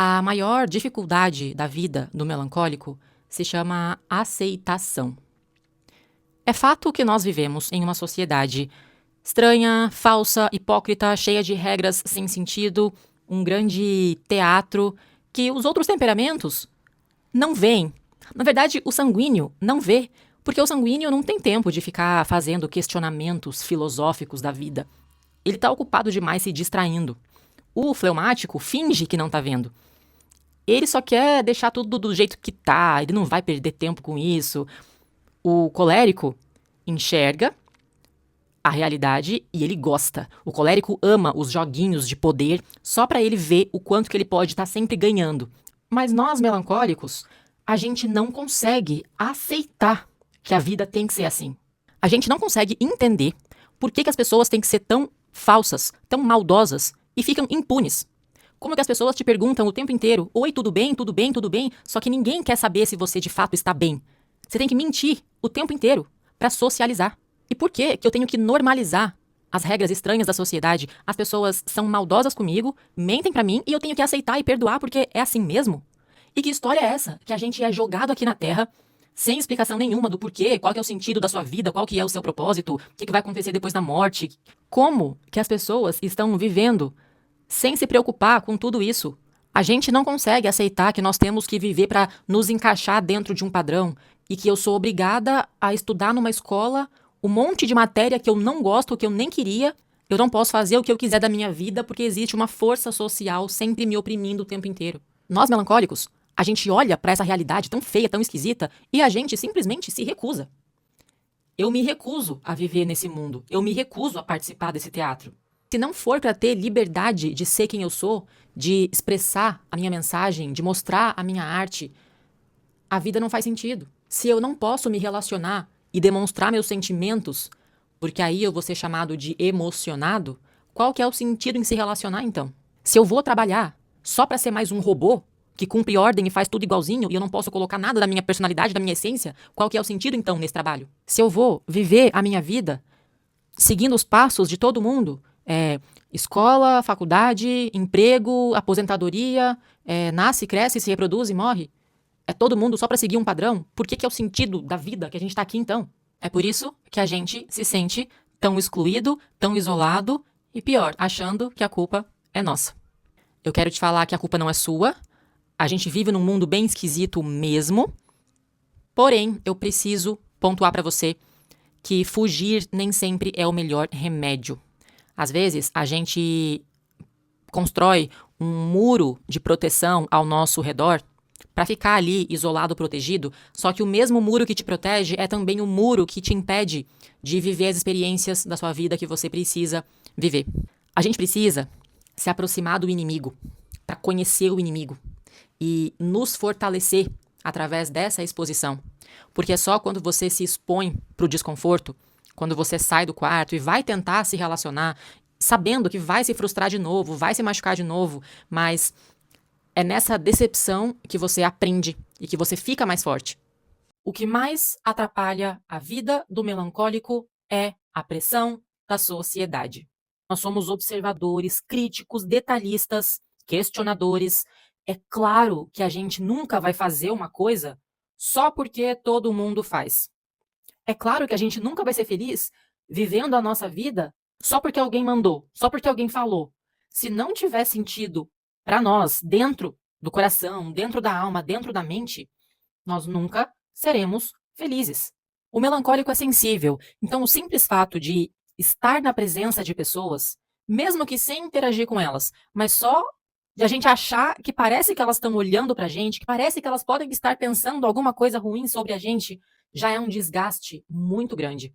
A maior dificuldade da vida do melancólico se chama aceitação. É fato que nós vivemos em uma sociedade estranha, falsa, hipócrita, cheia de regras sem sentido, um grande teatro que os outros temperamentos não veem. Na verdade, o sanguíneo não vê, porque o sanguíneo não tem tempo de ficar fazendo questionamentos filosóficos da vida. Ele está ocupado demais se distraindo. O fleumático finge que não está vendo. Ele só quer deixar tudo do jeito que tá, ele não vai perder tempo com isso. O colérico enxerga a realidade e ele gosta. O colérico ama os joguinhos de poder só pra ele ver o quanto que ele pode estar sempre ganhando. Mas nós, melancólicos, a gente não consegue aceitar que a vida tem que ser assim. A gente não consegue entender por que as pessoas têm que ser tão falsas, tão maldosas e ficam impunes. Como que as pessoas te perguntam o tempo inteiro: oi, tudo bem, tudo bem, tudo bem? Só que ninguém quer saber se você de fato está bem. Você tem que mentir o tempo inteiro pra socializar. E por que eu tenho que normalizar as regras estranhas da sociedade? As pessoas são maldosas comigo, mentem pra mim e eu tenho que aceitar e perdoar porque é assim mesmo? E que história é essa? Que a gente é jogado aqui na Terra sem explicação nenhuma do porquê, qual que é o sentido da sua vida, qual que é o seu propósito, o que vai acontecer depois da morte. Como que as pessoas estão vivendo sem se preocupar com tudo isso? A gente não consegue aceitar que nós temos que viver para nos encaixar dentro de um padrão e que eu sou obrigada a estudar numa escola um monte de matéria que eu não gosto, que eu nem queria. Eu não posso fazer o que eu quiser da minha vida porque existe uma força social sempre me oprimindo o tempo inteiro. Nós, melancólicos, a gente olha para essa realidade tão feia, tão esquisita e a gente simplesmente se recusa. Eu me recuso a viver nesse mundo. Eu me recuso a participar desse teatro. Se não for para ter liberdade de ser quem eu sou, de expressar a minha mensagem, de mostrar a minha arte, a vida não faz sentido. Se eu não posso me relacionar e demonstrar meus sentimentos, porque aí eu vou ser chamado de emocionado, qual que é o sentido em se relacionar então? Se eu vou trabalhar só para ser mais um robô que cumpre ordem e faz tudo igualzinho e eu não posso colocar nada da minha personalidade, da minha essência, qual que é o sentido então nesse trabalho? Se eu vou viver a minha vida seguindo os passos de todo mundo, escola, faculdade, emprego, aposentadoria, nasce, cresce, se reproduz e morre. É todo mundo só pra seguir um padrão? Por que é o sentido da vida que a gente tá aqui então? É por isso que a gente se sente tão excluído, tão isolado e pior, achando que a culpa é nossa. Eu quero te falar que a culpa não é sua. A gente vive num mundo bem esquisito mesmo. Porém, eu preciso pontuar pra você que fugir nem sempre é o melhor remédio. Às vezes, a gente constrói um muro de proteção ao nosso redor para ficar ali isolado, protegido, só que o mesmo muro que te protege é também o muro que te impede de viver as experiências da sua vida que você precisa viver. A gente precisa se aproximar do inimigo para conhecer o inimigo e nos fortalecer através dessa exposição. Porque é só quando você se expõe para o desconforto, quando você sai do quarto e vai tentar se relacionar, sabendo que vai se frustrar de novo, vai se machucar de novo, mas é nessa decepção que você aprende e que você fica mais forte. O que mais atrapalha a vida do melancólico é a pressão da sociedade. Nós somos observadores, críticos, detalhistas, questionadores. É claro que a gente nunca vai fazer uma coisa só porque todo mundo faz. É claro que a gente nunca vai ser feliz vivendo a nossa vida só porque alguém mandou, só porque alguém falou. Se não tiver sentido para nós, dentro do coração, dentro da alma, dentro da mente, nós nunca seremos felizes. O melancólico é sensível, então o simples fato de estar na presença de pessoas, mesmo que sem interagir com elas, mas só de a gente achar que parece que elas estão olhando pra gente, que parece que elas podem estar pensando alguma coisa ruim sobre a gente, já é um desgaste muito grande.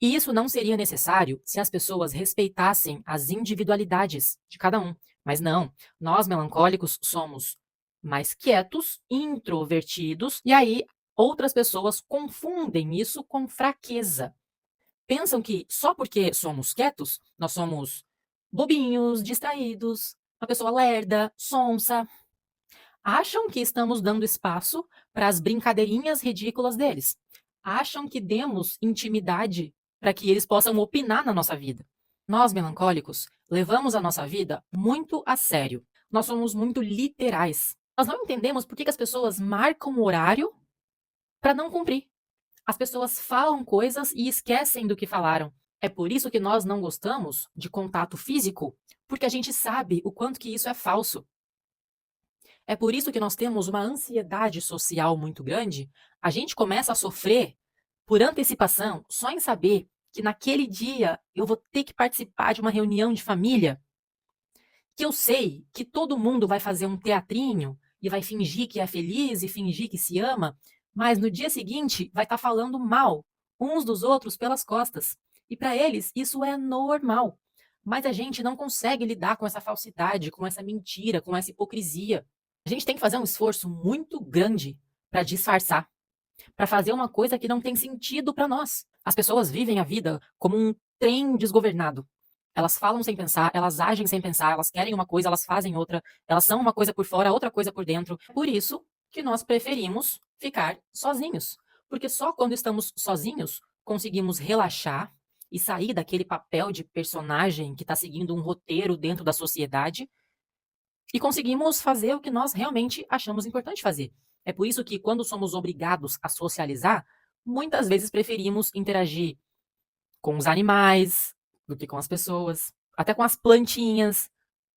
E isso não seria necessário se as pessoas respeitassem as individualidades de cada um. Mas não, nós melancólicos somos mais quietos, introvertidos, e aí outras pessoas confundem isso com fraqueza. Pensam que só porque somos quietos, nós somos bobinhos, distraídos, uma pessoa lerda, sonsa. Acham que estamos dando espaço para as brincadeirinhas ridículas deles. Acham que demos intimidade para que eles possam opinar na nossa vida. Nós, melancólicos, levamos a nossa vida muito a sério. Nós somos muito literais. Nós não entendemos por que as pessoas marcam o horário para não cumprir. As pessoas falam coisas e esquecem do que falaram. É por isso que nós não gostamos de contato físico, porque a gente sabe o quanto que isso é falso. É por isso que nós temos uma ansiedade social muito grande. A gente começa a sofrer por antecipação só em saber que naquele dia eu vou ter que participar de uma reunião de família, que eu sei que todo mundo vai fazer um teatrinho e vai fingir que é feliz e fingir que se ama, mas no dia seguinte vai estar falando mal uns dos outros pelas costas. E para eles isso é normal. Mas a gente não consegue lidar com essa falsidade, com essa mentira, com essa hipocrisia. A gente tem que fazer um esforço muito grande para disfarçar, para fazer uma coisa que não tem sentido para nós. As pessoas vivem a vida como um trem desgovernado. Elas falam sem pensar, elas agem sem pensar, elas querem uma coisa, elas fazem outra, elas são uma coisa por fora, outra coisa por dentro. Por isso que nós preferimos ficar sozinhos, porque só quando estamos sozinhos conseguimos relaxar e sair daquele papel de personagem que está seguindo um roteiro dentro da sociedade e conseguimos fazer o que nós realmente achamos importante fazer. É por isso que, quando somos obrigados a socializar, muitas vezes preferimos interagir com os animais do que com as pessoas, até com as plantinhas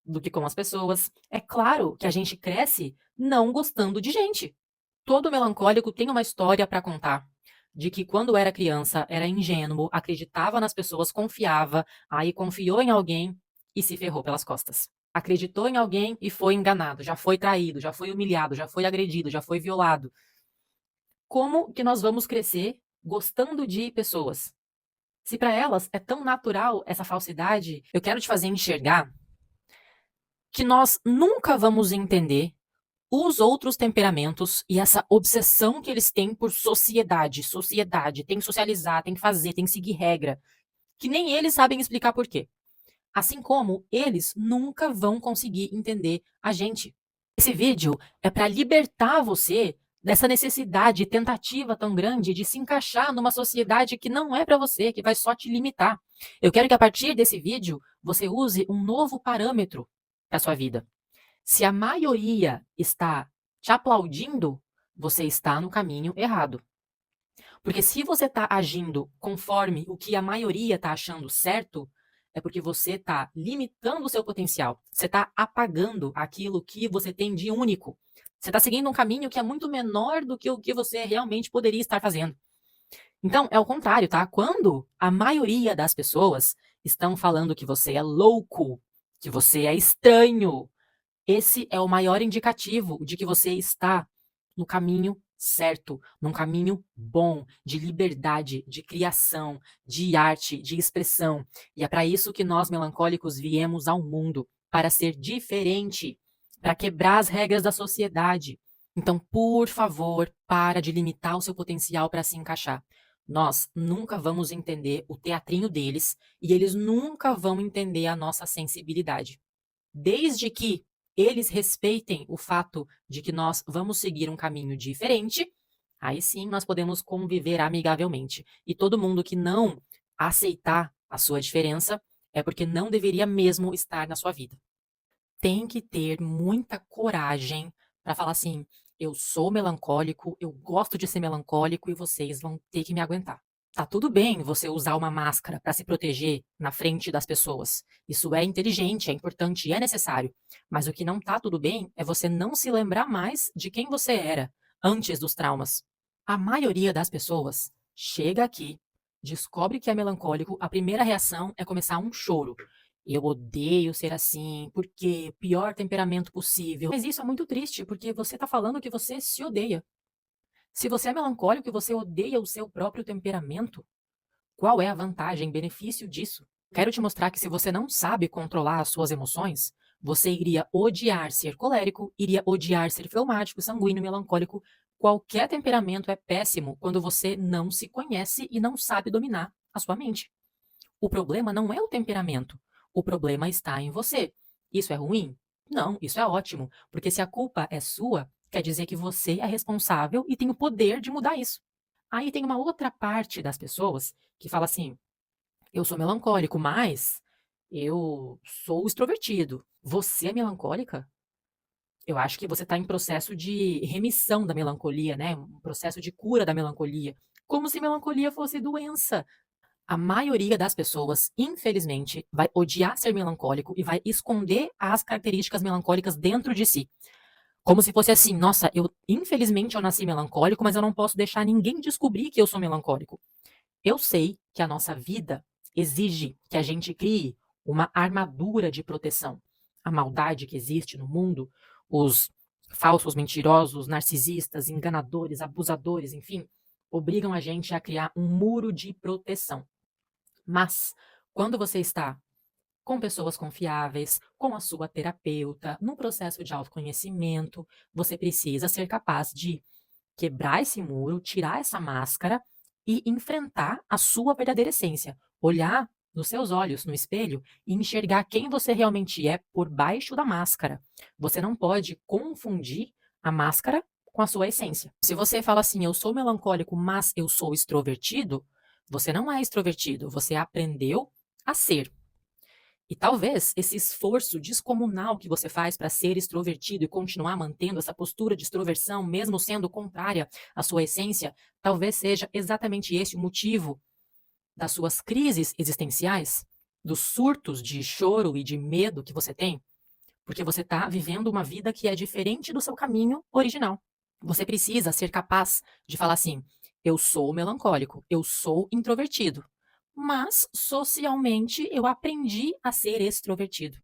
do que com as pessoas. É claro que a gente cresce não gostando de gente. Todo melancólico tem uma história para contar. De que quando era criança era ingênuo, acreditava nas pessoas, confiava, aí confiou em alguém e se ferrou pelas costas. Acreditou em alguém e foi enganado, já foi traído, já foi humilhado, já foi agredido, já foi violado. Como que nós vamos crescer gostando de pessoas? Se para elas é tão natural essa falsidade, eu quero te fazer enxergar que nós nunca vamos entender os outros temperamentos e essa obsessão que eles têm por sociedade. Sociedade, tem que socializar, tem que fazer, tem que seguir regra, que nem eles sabem explicar por quê. Assim como eles nunca vão conseguir entender a gente. Esse vídeo é para libertar você dessa necessidade, tentativa tão grande de se encaixar numa sociedade que não é para você, que vai só te limitar. Eu quero que a partir desse vídeo você use um novo parâmetro para sua vida. Se a maioria está te aplaudindo, você está no caminho errado. Porque se você está agindo conforme o que a maioria está achando certo, é porque você está limitando o seu potencial. Você está apagando aquilo que você tem de único. Você está seguindo um caminho que é muito menor do que o que você realmente poderia estar fazendo. Então, é o contrário, tá? Quando a maioria das pessoas estão falando que você é louco, que você é estranho, esse é o maior indicativo de que você está no caminho certo, num caminho bom, de liberdade, de criação, de arte, de expressão. E é para isso que nós melancólicos viemos ao mundo, para ser diferente, para quebrar as regras da sociedade. Então, por favor, para de limitar o seu potencial para se encaixar. Nós nunca vamos entender o teatrinho deles e eles nunca vão entender a nossa sensibilidade. Desde que eles respeitem o fato de que nós vamos seguir um caminho diferente, aí sim nós podemos conviver amigavelmente. E todo mundo que não aceitar a sua diferença é porque não deveria mesmo estar na sua vida. Tem que ter muita coragem para falar assim: eu sou melancólico, eu gosto de ser melancólico e vocês vão ter que me aguentar. Tá tudo bem você usar uma máscara para se proteger na frente das pessoas. Isso é inteligente, é importante e é necessário. Mas o que não tá tudo bem é você não se lembrar mais de quem você era antes dos traumas. A maioria das pessoas chega aqui, descobre que é melancólico, a primeira reação é começar um choro. Eu odeio ser assim, porque pior temperamento possível. Mas isso é muito triste, porque você tá falando que você se odeia. Se você é melancólico e você odeia o seu próprio temperamento, qual é a vantagem, benefício disso? Quero te mostrar que se você não sabe controlar as suas emoções, você iria odiar ser colérico, iria odiar ser fleumático, sanguíneo, melancólico. Qualquer temperamento é péssimo quando você não se conhece e não sabe dominar a sua mente. O problema não é o temperamento, o problema está em você. Isso é ruim? Não, isso é ótimo, porque se a culpa é sua, quer dizer que você é responsável e tem o poder de mudar isso. Aí tem uma outra parte das pessoas que fala assim: eu sou melancólico, mas eu sou extrovertido. Você é melancólica? Eu acho que você está em processo de remissão da melancolia, né? Um processo de cura da melancolia. Como se melancolia fosse doença. A maioria das pessoas, infelizmente, vai odiar ser melancólico e vai esconder as características melancólicas dentro de si. Como se fosse assim, nossa, infelizmente eu nasci melancólico, mas eu não posso deixar ninguém descobrir que eu sou melancólico. Eu sei que a nossa vida exige que a gente crie uma armadura de proteção. A maldade que existe no mundo, os falsos mentirosos, narcisistas, enganadores, abusadores, enfim, obrigam a gente a criar um muro de proteção. Mas, quando você está com pessoas confiáveis, com a sua terapeuta, num processo de autoconhecimento, você precisa ser capaz de quebrar esse muro, tirar essa máscara e enfrentar a sua verdadeira essência. Olhar nos seus olhos no espelho e enxergar quem você realmente é por baixo da máscara. Você não pode confundir a máscara com a sua essência. Se você fala assim, eu sou melancólico, mas eu sou extrovertido, você não é extrovertido, você aprendeu a ser. E talvez esse esforço descomunal que você faz para ser extrovertido e continuar mantendo essa postura de extroversão, mesmo sendo contrária à sua essência, talvez seja exatamente esse o motivo das suas crises existenciais, dos surtos de choro e de medo que você tem, porque você está vivendo uma vida que é diferente do seu caminho original. Você precisa ser capaz de falar assim: eu sou melancólico, eu sou introvertido, mas socialmente eu aprendi a ser extrovertido.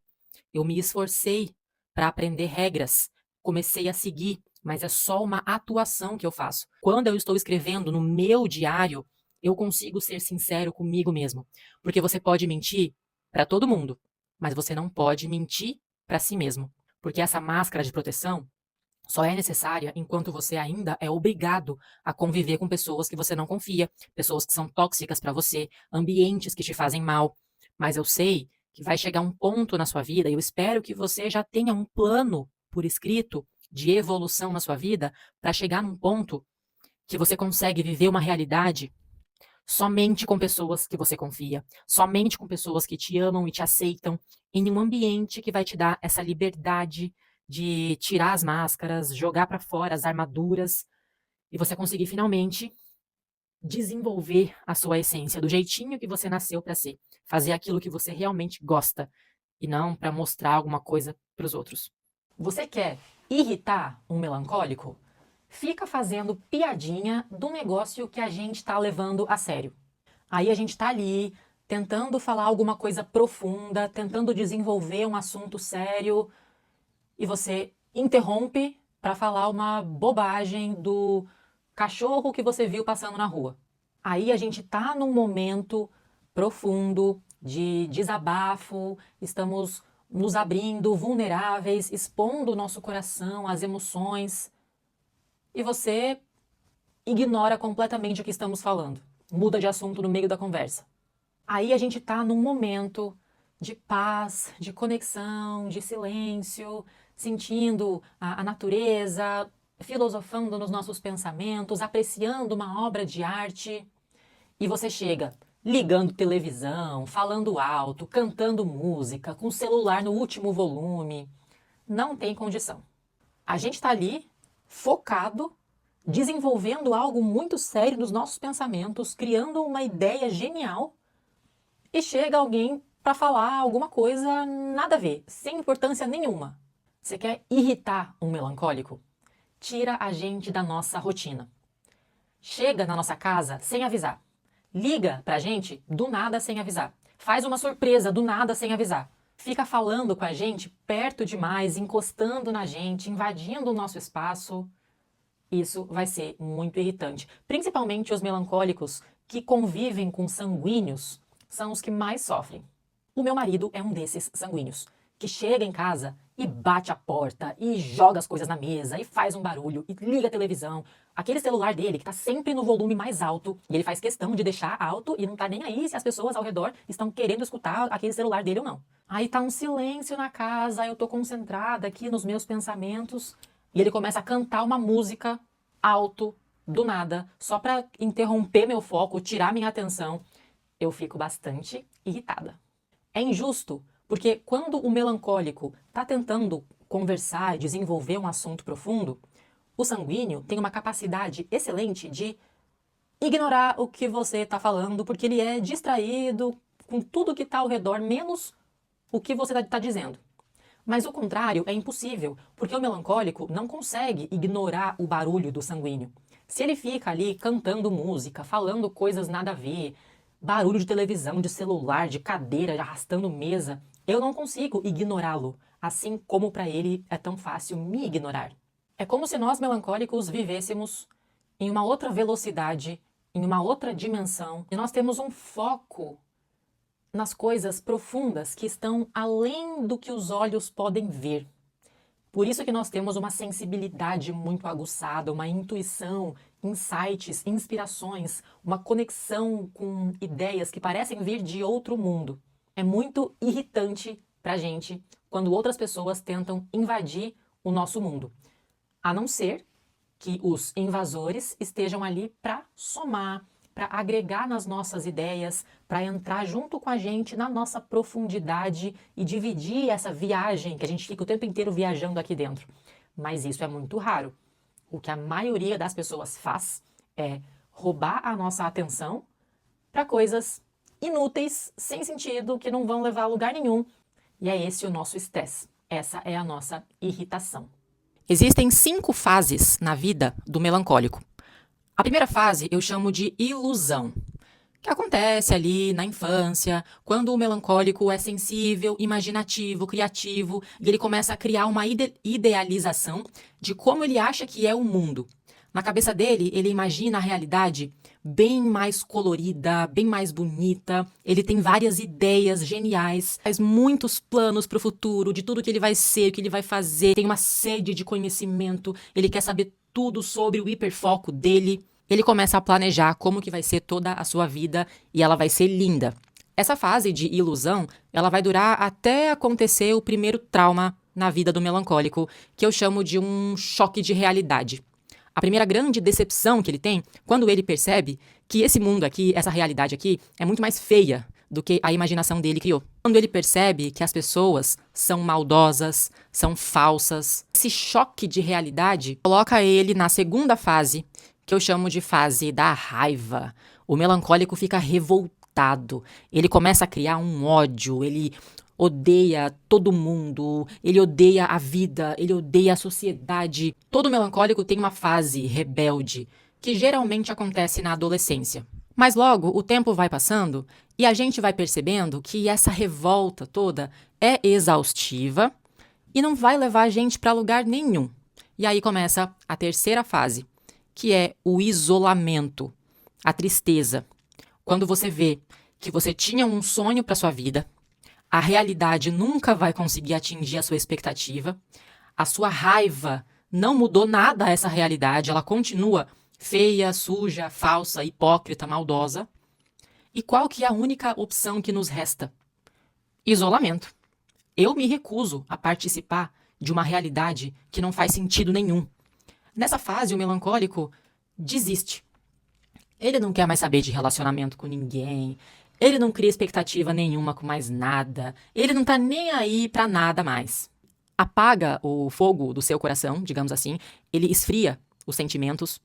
Eu me esforcei para aprender regras, comecei a seguir, mas é só uma atuação que eu faço. Quando eu estou escrevendo no meu diário, eu consigo ser sincero comigo mesmo, porque você pode mentir para todo mundo, mas você não pode mentir para si mesmo, porque essa máscara de proteção só é necessária enquanto você ainda é obrigado a conviver com pessoas que você não confia, pessoas que são tóxicas para você, ambientes que te fazem mal. Mas eu sei que vai chegar um ponto na sua vida, e eu espero que você já tenha um plano por escrito de evolução na sua vida, para chegar num ponto que você consegue viver uma realidade somente com pessoas que você confia, somente com pessoas que te amam e te aceitam, em um ambiente que vai te dar essa liberdade de tirar as máscaras, jogar para fora as armaduras e você conseguir finalmente desenvolver a sua essência do jeitinho que você nasceu para ser, fazer aquilo que você realmente gosta e não para mostrar alguma coisa para os outros. Você quer irritar um melancólico? Fica fazendo piadinha do negócio que a gente está levando a sério. Aí a gente está ali tentando falar alguma coisa profunda, tentando desenvolver um assunto sério e você interrompe para falar uma bobagem do cachorro que você viu passando na rua. Aí a gente está num momento profundo de desabafo, estamos nos abrindo vulneráveis, expondo o nosso coração, as emoções, e você ignora completamente o que estamos falando, muda de assunto no meio da conversa. Aí a gente está num momento de paz, de conexão, de silêncio, sentindo a natureza, filosofando nos nossos pensamentos, apreciando uma obra de arte. E você chega ligando televisão, falando alto, cantando música, com o celular no último volume. Não tem condição. A gente está ali focado, desenvolvendo algo muito sério nos nossos pensamentos, criando uma ideia genial e chega alguém para falar alguma coisa nada a ver, sem importância nenhuma. Você quer irritar um melancólico? Tira a gente da nossa rotina. Chega na nossa casa sem avisar. Liga pra gente do nada sem avisar. Faz uma surpresa do nada sem avisar. Fica falando com a gente perto demais, encostando na gente, invadindo o nosso espaço. Isso vai ser muito irritante. Principalmente os melancólicos que convivem com sanguíneos são os que mais sofrem. O meu marido é um desses sanguíneos, que chega em casa e bate a porta, e joga as coisas na mesa, e faz um barulho, e liga a televisão. Aquele celular dele que tá sempre no volume mais alto, e ele faz questão de deixar alto e não tá nem aí se as pessoas ao redor estão querendo escutar aquele celular dele ou não. Aí tá um silêncio na casa, eu tô concentrada aqui nos meus pensamentos, e ele começa a cantar uma música alto, do nada, só pra interromper meu foco, tirar minha atenção. Eu fico bastante irritada. É injusto, porque quando o melancólico está tentando conversar e desenvolver um assunto profundo, o sanguíneo tem uma capacidade excelente de ignorar o que você está falando, porque ele é distraído com tudo que está ao redor, menos o que você está dizendo. Mas o contrário é impossível, porque o melancólico não consegue ignorar o barulho do sanguíneo. Se ele fica ali cantando música, falando coisas nada a ver, barulho de televisão, de celular, de cadeira, arrastando mesa, eu não consigo ignorá-lo, assim como para ele é tão fácil me ignorar. É como se nós melancólicos vivêssemos em uma outra velocidade, em uma outra dimensão, e nós temos um foco nas coisas profundas que estão além do que os olhos podem ver. Por isso que nós temos uma sensibilidade muito aguçada, uma intuição, insights, inspirações, uma conexão com ideias que parecem vir de outro mundo. É muito irritante pra gente quando outras pessoas tentam invadir o nosso mundo. A não ser que os invasores estejam ali para somar, para agregar nas nossas ideias, para entrar junto com a gente na nossa profundidade e dividir essa viagem que a gente fica o tempo inteiro viajando aqui dentro. Mas isso é muito raro. O que a maioria das pessoas faz é roubar a nossa atenção para coisas inúteis, sem sentido, que não vão levar a lugar nenhum. E é esse o nosso estresse. Essa é a nossa irritação. Existem 5 fases na vida do melancólico. A primeira fase eu chamo de ilusão, que acontece ali na infância, quando o melancólico é sensível, imaginativo, criativo, e ele começa a criar uma idealização de como ele acha que é o mundo. Na cabeça dele, ele imagina a realidade bem mais colorida, bem mais bonita, ele tem várias ideias geniais, faz muitos planos para o futuro, de tudo que ele vai ser, o que ele vai fazer, tem uma sede de conhecimento, ele quer saber tudo sobre o hiperfoco dele. Ele começa a planejar como que vai ser toda a sua vida e ela vai ser linda. Essa fase de ilusão, ela vai durar até acontecer o primeiro trauma na vida do melancólico, que eu chamo de um choque de realidade. A primeira grande decepção que ele tem, quando ele percebe que esse mundo aqui, essa realidade aqui, é muito mais feia do que a imaginação dele criou. Quando ele percebe que as pessoas são maldosas, são falsas, esse choque de realidade coloca ele na segunda fase, que eu chamo de fase da raiva. O melancólico fica revoltado, ele começa a criar um ódio, ele odeia todo mundo, ele odeia a vida, ele odeia a sociedade. Todo melancólico tem uma fase rebelde, que geralmente acontece na adolescência. Mas logo o tempo vai passando e a gente vai percebendo que essa revolta toda é exaustiva e não vai levar a gente para lugar nenhum. E aí começa a terceira fase, que é o isolamento, a tristeza. Quando você vê que você tinha um sonho para sua vida, a realidade nunca vai conseguir atingir a sua expectativa, a sua raiva não mudou nada a essa realidade, ela continua feia, suja, falsa, hipócrita, maldosa. E qual que é a única opção que nos resta? Isolamento. Eu me recuso a participar de uma realidade que não faz sentido nenhum. Nessa fase, o melancólico desiste. Ele não quer mais saber de relacionamento com ninguém, ele não cria expectativa nenhuma com mais nada, ele não tá nem aí pra nada mais. Apaga o fogo do seu coração, digamos assim, ele esfria os sentimentos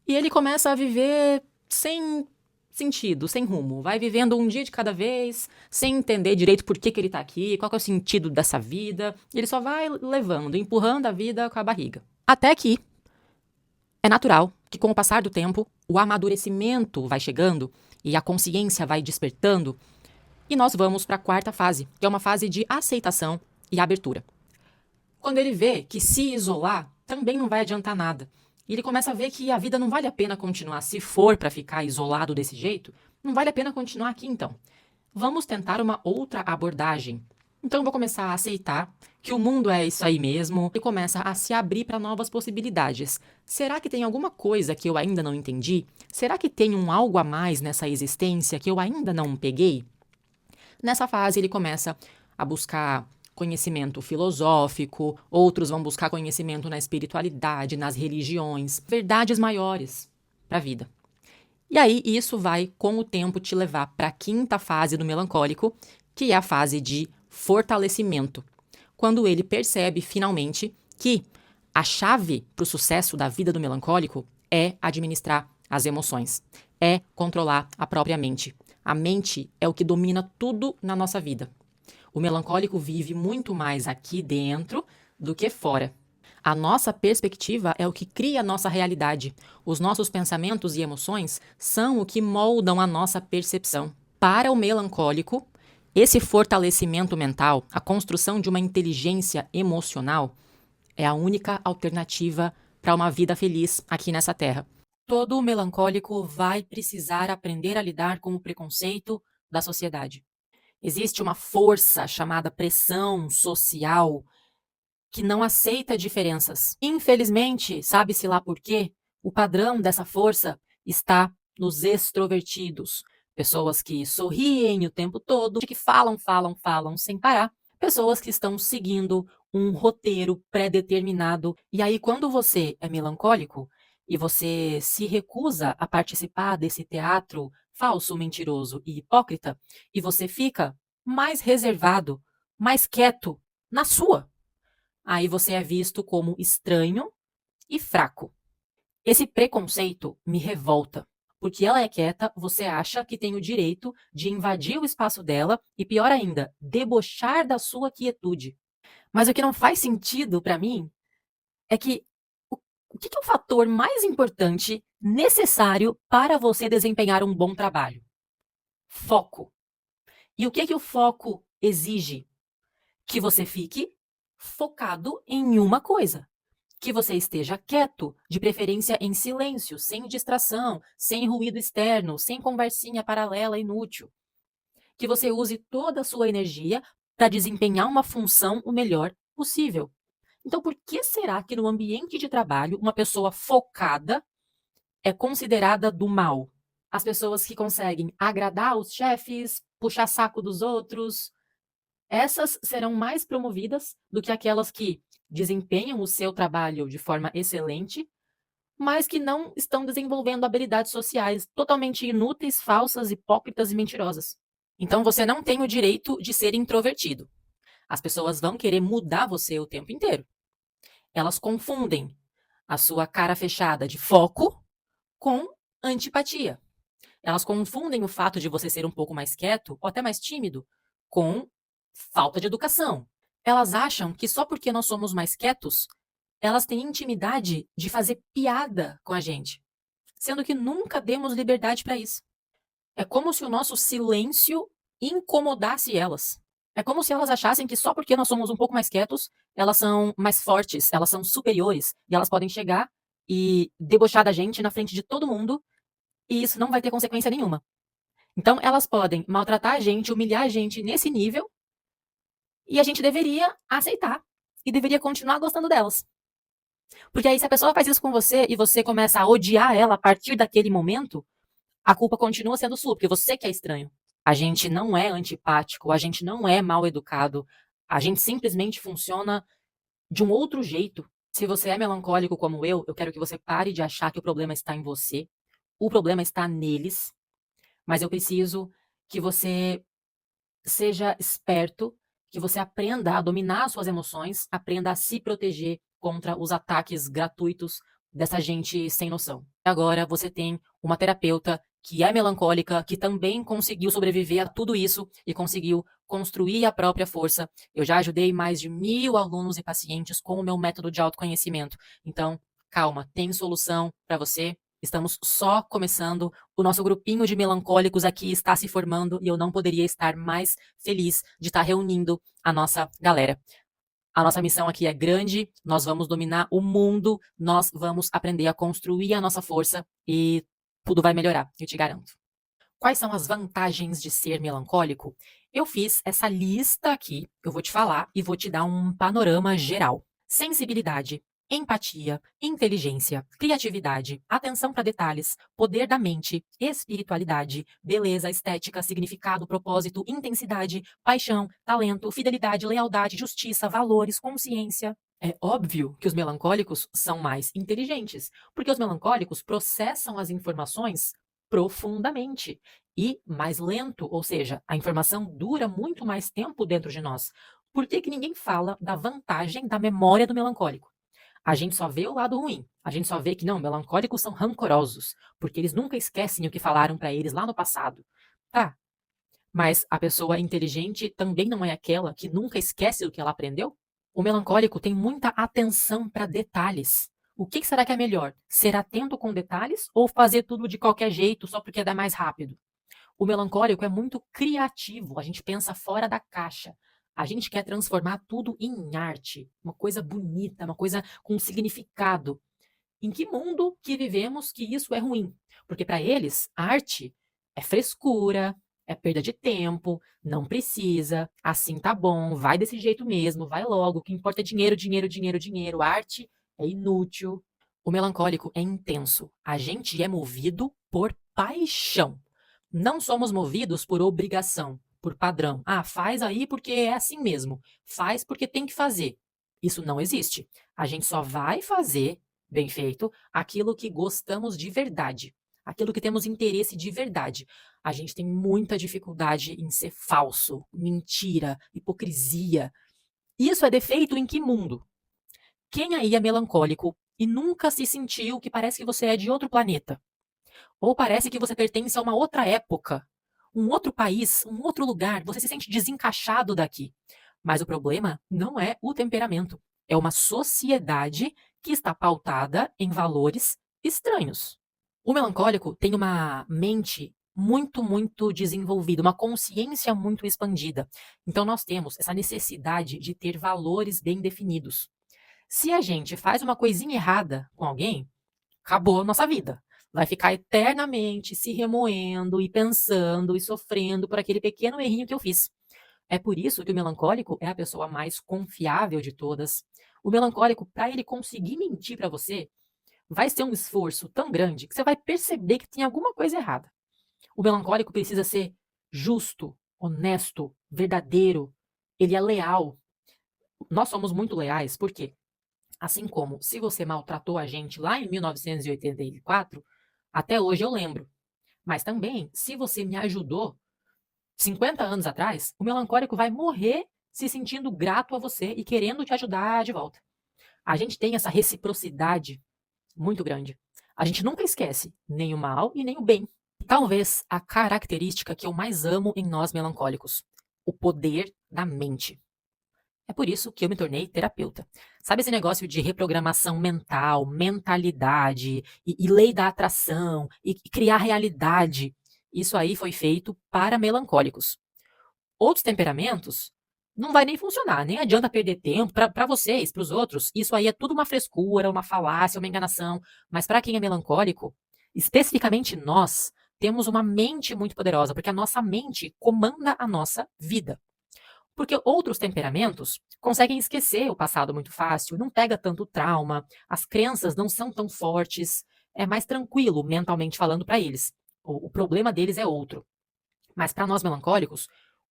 e ele começa a viver sem sentido, sem rumo. Vai vivendo um dia de cada vez, sem entender direito por que ele tá aqui, qual que é o sentido dessa vida. Ele só vai levando, empurrando a vida com a barriga. Até que é natural que, com o passar do tempo, o amadurecimento vai chegando e a consciência vai despertando e nós vamos para a quarta fase, que é uma fase de aceitação e abertura. Quando ele vê que se isolar também não vai adiantar nada, e ele começa a ver que a vida não vale a pena continuar, se for para ficar isolado desse jeito, não vale a pena continuar aqui então. Vamos tentar uma outra abordagem. Então eu vou começar a aceitar que o mundo é isso aí mesmo e começa a se abrir para novas possibilidades. Será que tem alguma coisa que eu ainda não entendi? Será que tem um algo a mais nessa existência que eu ainda não peguei? Nessa fase ele começa a buscar conhecimento filosófico, outros vão buscar conhecimento na espiritualidade, nas religiões, verdades maiores para a vida. E aí isso vai, com o tempo, te levar para a quinta fase do melancólico, que é a fase de fortalecimento. quando ele percebe finalmente que a chave para o sucesso da vida do melancólico é administrar as emoções, é controlar a própria mente. A mente é o que domina tudo na nossa vida. O melancólico vive muito mais aqui dentro do que fora. A nossa perspectiva é o que cria a nossa realidade. Os nossos pensamentos e emoções são o que moldam a nossa percepção. Para o melancólico, esse fortalecimento mental, a construção de uma inteligência emocional, é a única alternativa para uma vida feliz aqui nessa terra. Todo melancólico vai precisar aprender a lidar com o preconceito da sociedade. Existe uma força chamada pressão social que não aceita diferenças. Infelizmente, sabe-se lá por quê, o padrão dessa força está nos extrovertidos. Pessoas que sorriem o tempo todo, que falam, falam, falam sem parar. Pessoas que estão seguindo um roteiro pré-determinado. E aí, quando você é melancólico e você se recusa a participar desse teatro falso, mentiroso e hipócrita, e você fica mais reservado, mais quieto na sua, aí você é visto como estranho e fraco. Esse preconceito me revolta, porque ela é quieta, você acha que tem o direito de invadir o espaço dela e, pior ainda, debochar da sua quietude. Mas o que não faz sentido para mim é que o que é o fator mais importante, necessário para você desempenhar um bom trabalho? Foco. E o que o foco exige? Que você fique focado em uma coisa. Que você esteja quieto, de preferência em silêncio, sem distração, sem ruído externo, sem conversinha paralela inútil. Que você use toda a sua energia para desempenhar uma função o melhor possível. Então, por que será que no ambiente de trabalho uma pessoa focada é considerada do mal? As pessoas que conseguem agradar os chefes, puxar saco dos outros, essas serão mais promovidas do que aquelas que desempenham o seu trabalho de forma excelente, mas que não estão desenvolvendo habilidades sociais totalmente inúteis, falsas, hipócritas e mentirosas. Então você não tem o direito de ser introvertido. As pessoas vão querer mudar você o tempo inteiro. Elas confundem a sua cara fechada de foco com antipatia. Elas confundem o fato de você ser um pouco mais quieto ou até mais tímido com falta de educação. Elas acham que só porque nós somos mais quietos, elas têm intimidade de fazer piada com a gente, sendo que nunca demos liberdade para isso. É como se o nosso silêncio incomodasse elas. É como se elas achassem que só porque nós somos um pouco mais quietos, elas são mais fortes, elas são superiores, e elas podem chegar e debochar da gente na frente de todo mundo, e isso não vai ter consequência nenhuma. Então, elas podem maltratar a gente, humilhar a gente nesse nível, e a gente deveria aceitar e deveria continuar gostando delas. Porque aí, se a pessoa faz isso com você e você começa a odiar ela a partir daquele momento, a culpa continua sendo sua, porque você que é estranho. A gente não é antipático, a gente não é mal educado, a gente simplesmente funciona de um outro jeito. Se você é melancólico como eu quero que você pare de achar que o problema está em você, o problema está neles, mas eu preciso que você seja esperto, que você aprenda a dominar as suas emoções, aprenda a se proteger contra os ataques gratuitos dessa gente sem noção. Agora você tem uma terapeuta que é melancólica, que também conseguiu sobreviver a tudo isso e conseguiu construir a própria força. Eu já ajudei mais de 1.000 alunos e pacientes com o meu método de autoconhecimento. Então, calma, tem solução para você. Estamos só começando. O nosso grupinho de melancólicos aqui está se formando e eu não poderia estar mais feliz de estar reunindo a nossa galera. A nossa missão aqui é grande, nós vamos dominar o mundo, nós vamos aprender a construir a nossa força e tudo vai melhorar, eu te garanto. Quais são as vantagens de ser melancólico? Eu fiz essa lista aqui, eu vou te falar e vou te dar um panorama geral. Sensibilidade, empatia, inteligência, criatividade, atenção para detalhes, poder da mente, espiritualidade, beleza, estética, significado, propósito, intensidade, paixão, talento, fidelidade, lealdade, justiça, valores, consciência. É óbvio que os melancólicos são mais inteligentes, porque os melancólicos processam as informações profundamente e mais lento, ou seja, a informação dura muito mais tempo dentro de nós. Por que que ninguém fala da vantagem da memória do melancólico? A gente só vê o lado ruim. A gente só vê que não, melancólicos são rancorosos, porque eles nunca esquecem o que falaram para eles lá no passado. Tá, mas a pessoa inteligente também não é aquela que nunca esquece o que ela aprendeu? O melancólico tem muita atenção para detalhes. O que será que é melhor? Ser atento com detalhes ou fazer tudo de qualquer jeito só porque dá mais rápido? O melancólico é muito criativo, a gente pensa fora da caixa. A gente quer transformar tudo em arte, uma coisa bonita, uma coisa com significado. Em que mundo que vivemos que isso é ruim? Porque para eles, arte é frescura, é perda de tempo, não precisa, assim tá bom, vai desse jeito mesmo, vai logo, o que importa é dinheiro, dinheiro, dinheiro, dinheiro. Arte é inútil. O melancólico é intenso. A gente é movido por paixão. Não somos movidos por obrigação, por padrão. Ah, faz aí porque é assim mesmo. Faz porque tem que fazer. Isso não existe. A gente só vai fazer, bem feito, aquilo que gostamos de verdade. Aquilo que temos interesse de verdade. A gente tem muita dificuldade em ser falso, mentira, hipocrisia. Isso é defeito em que mundo? Quem aí é melancólico e nunca se sentiu que parece que você é de outro planeta? Ou parece que você pertence a uma outra época, um outro país, um outro lugar, você se sente desencaixado daqui. Mas o problema não é o temperamento, é uma sociedade que está pautada em valores estranhos. O melancólico tem uma mente muito, muito desenvolvida, uma consciência muito expandida. Então nós temos essa necessidade de ter valores bem definidos. Se a gente faz uma coisinha errada com alguém, acabou a nossa vida. Vai ficar eternamente se remoendo e pensando e sofrendo por aquele pequeno errinho que eu fiz. É por isso que o melancólico é a pessoa mais confiável de todas. O melancólico, para ele conseguir mentir para você, vai ser um esforço tão grande que você vai perceber que tem alguma coisa errada. O melancólico precisa ser justo, honesto, verdadeiro. Ele é leal. Nós somos muito leais, por quê? Assim como se você maltratou a gente lá em 1984, até hoje eu lembro. Mas também, se você me ajudou 50 anos atrás, o melancólico vai morrer se sentindo grato a você e querendo te ajudar de volta. A gente tem essa reciprocidade muito grande. A gente nunca esquece nem o mal e nem o bem. Talvez a característica que eu mais amo em nós melancólicos: o poder da mente. É por isso que eu me tornei terapeuta. Sabe esse negócio de reprogramação mental, mentalidade e lei da atração e criar realidade? Isso aí foi feito para melancólicos. Outros temperamentos não vai nem funcionar, nem adianta perder tempo para vocês, para os outros. Isso aí é tudo uma frescura, uma falácia, uma enganação. Mas para quem é melancólico, especificamente nós, temos uma mente muito poderosa, porque a nossa mente comanda a nossa vida. Porque outros temperamentos conseguem esquecer o passado muito fácil, não pega tanto trauma, as crenças não são tão fortes, é mais tranquilo mentalmente falando para eles. O problema deles é outro. Mas para nós melancólicos,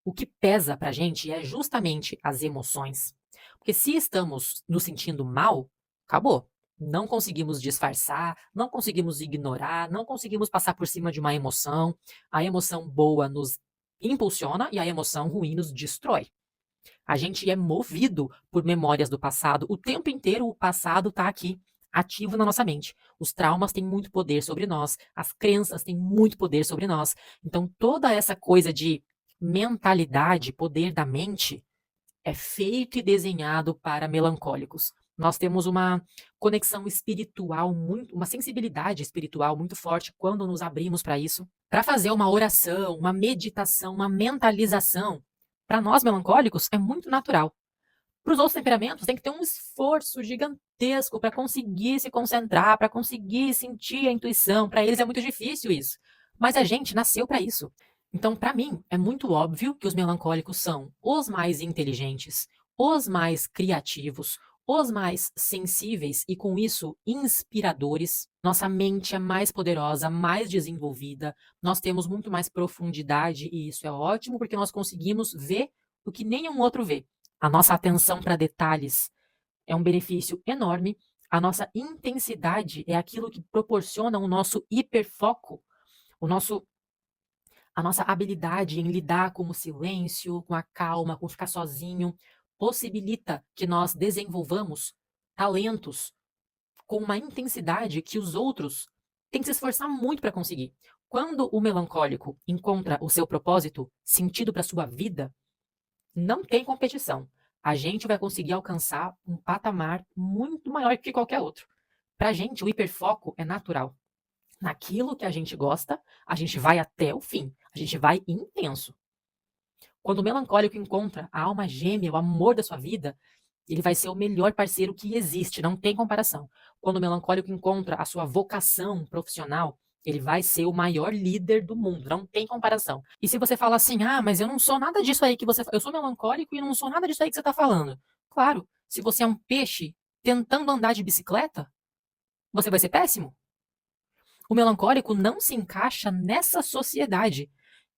o que pesa para a gente é justamente as emoções. Porque se estamos nos sentindo mal, acabou. Não conseguimos disfarçar, não conseguimos ignorar, não conseguimos passar por cima de uma emoção. A emoção boa nos impulsiona e a emoção ruim nos destrói. A gente é movido por memórias do passado. O tempo inteiro o passado está aqui, ativo na nossa mente. Os traumas têm muito poder sobre nós, as crenças têm muito poder sobre nós. Então, toda essa coisa de mentalidade, poder da mente, é feito e desenhado para melancólicos. Nós temos uma conexão espiritual muito, uma sensibilidade espiritual muito forte quando nos abrimos para isso. Para fazer uma oração, uma meditação, uma mentalização, para nós melancólicos é muito natural. Para os outros temperamentos tem que ter um esforço gigantesco para conseguir se concentrar, para conseguir sentir a intuição. Para eles é muito difícil isso. Mas a gente nasceu para isso. Então, para mim, é muito óbvio que os melancólicos são os mais inteligentes, os mais criativos, os mais sensíveis e, com isso, inspiradores. Nossa mente é mais poderosa, mais desenvolvida, nós temos muito mais profundidade e isso é ótimo porque nós conseguimos ver o que nenhum outro vê. A nossa atenção para detalhes é um benefício enorme. A nossa intensidade é aquilo que proporciona o nosso hiperfoco, o nosso a nossa habilidade em lidar com o silêncio, com a calma, com ficar sozinho. possibilita que nós desenvolvamos talentos com uma intensidade que os outros têm que se esforçar muito para conseguir. Quando o melancólico encontra o seu propósito, sentido para sua vida, não tem competição. A gente vai conseguir alcançar um patamar muito maior que qualquer outro. Para a gente, o hiperfoco é natural. Naquilo que a gente gosta, a gente vai até o fim. A gente vai intenso. Quando o melancólico encontra a alma gêmea, o amor da sua vida, ele vai ser o melhor parceiro que existe, não tem comparação. Quando o melancólico encontra a sua vocação profissional, ele vai ser o maior líder do mundo, não tem comparação. E se você fala assim, mas eu não sou nada disso aí que você. Eu sou melancólico e não sou nada disso aí que você está falando. Claro, se você é um peixe tentando andar de bicicleta, você vai ser péssimo. O melancólico não se encaixa nessa sociedade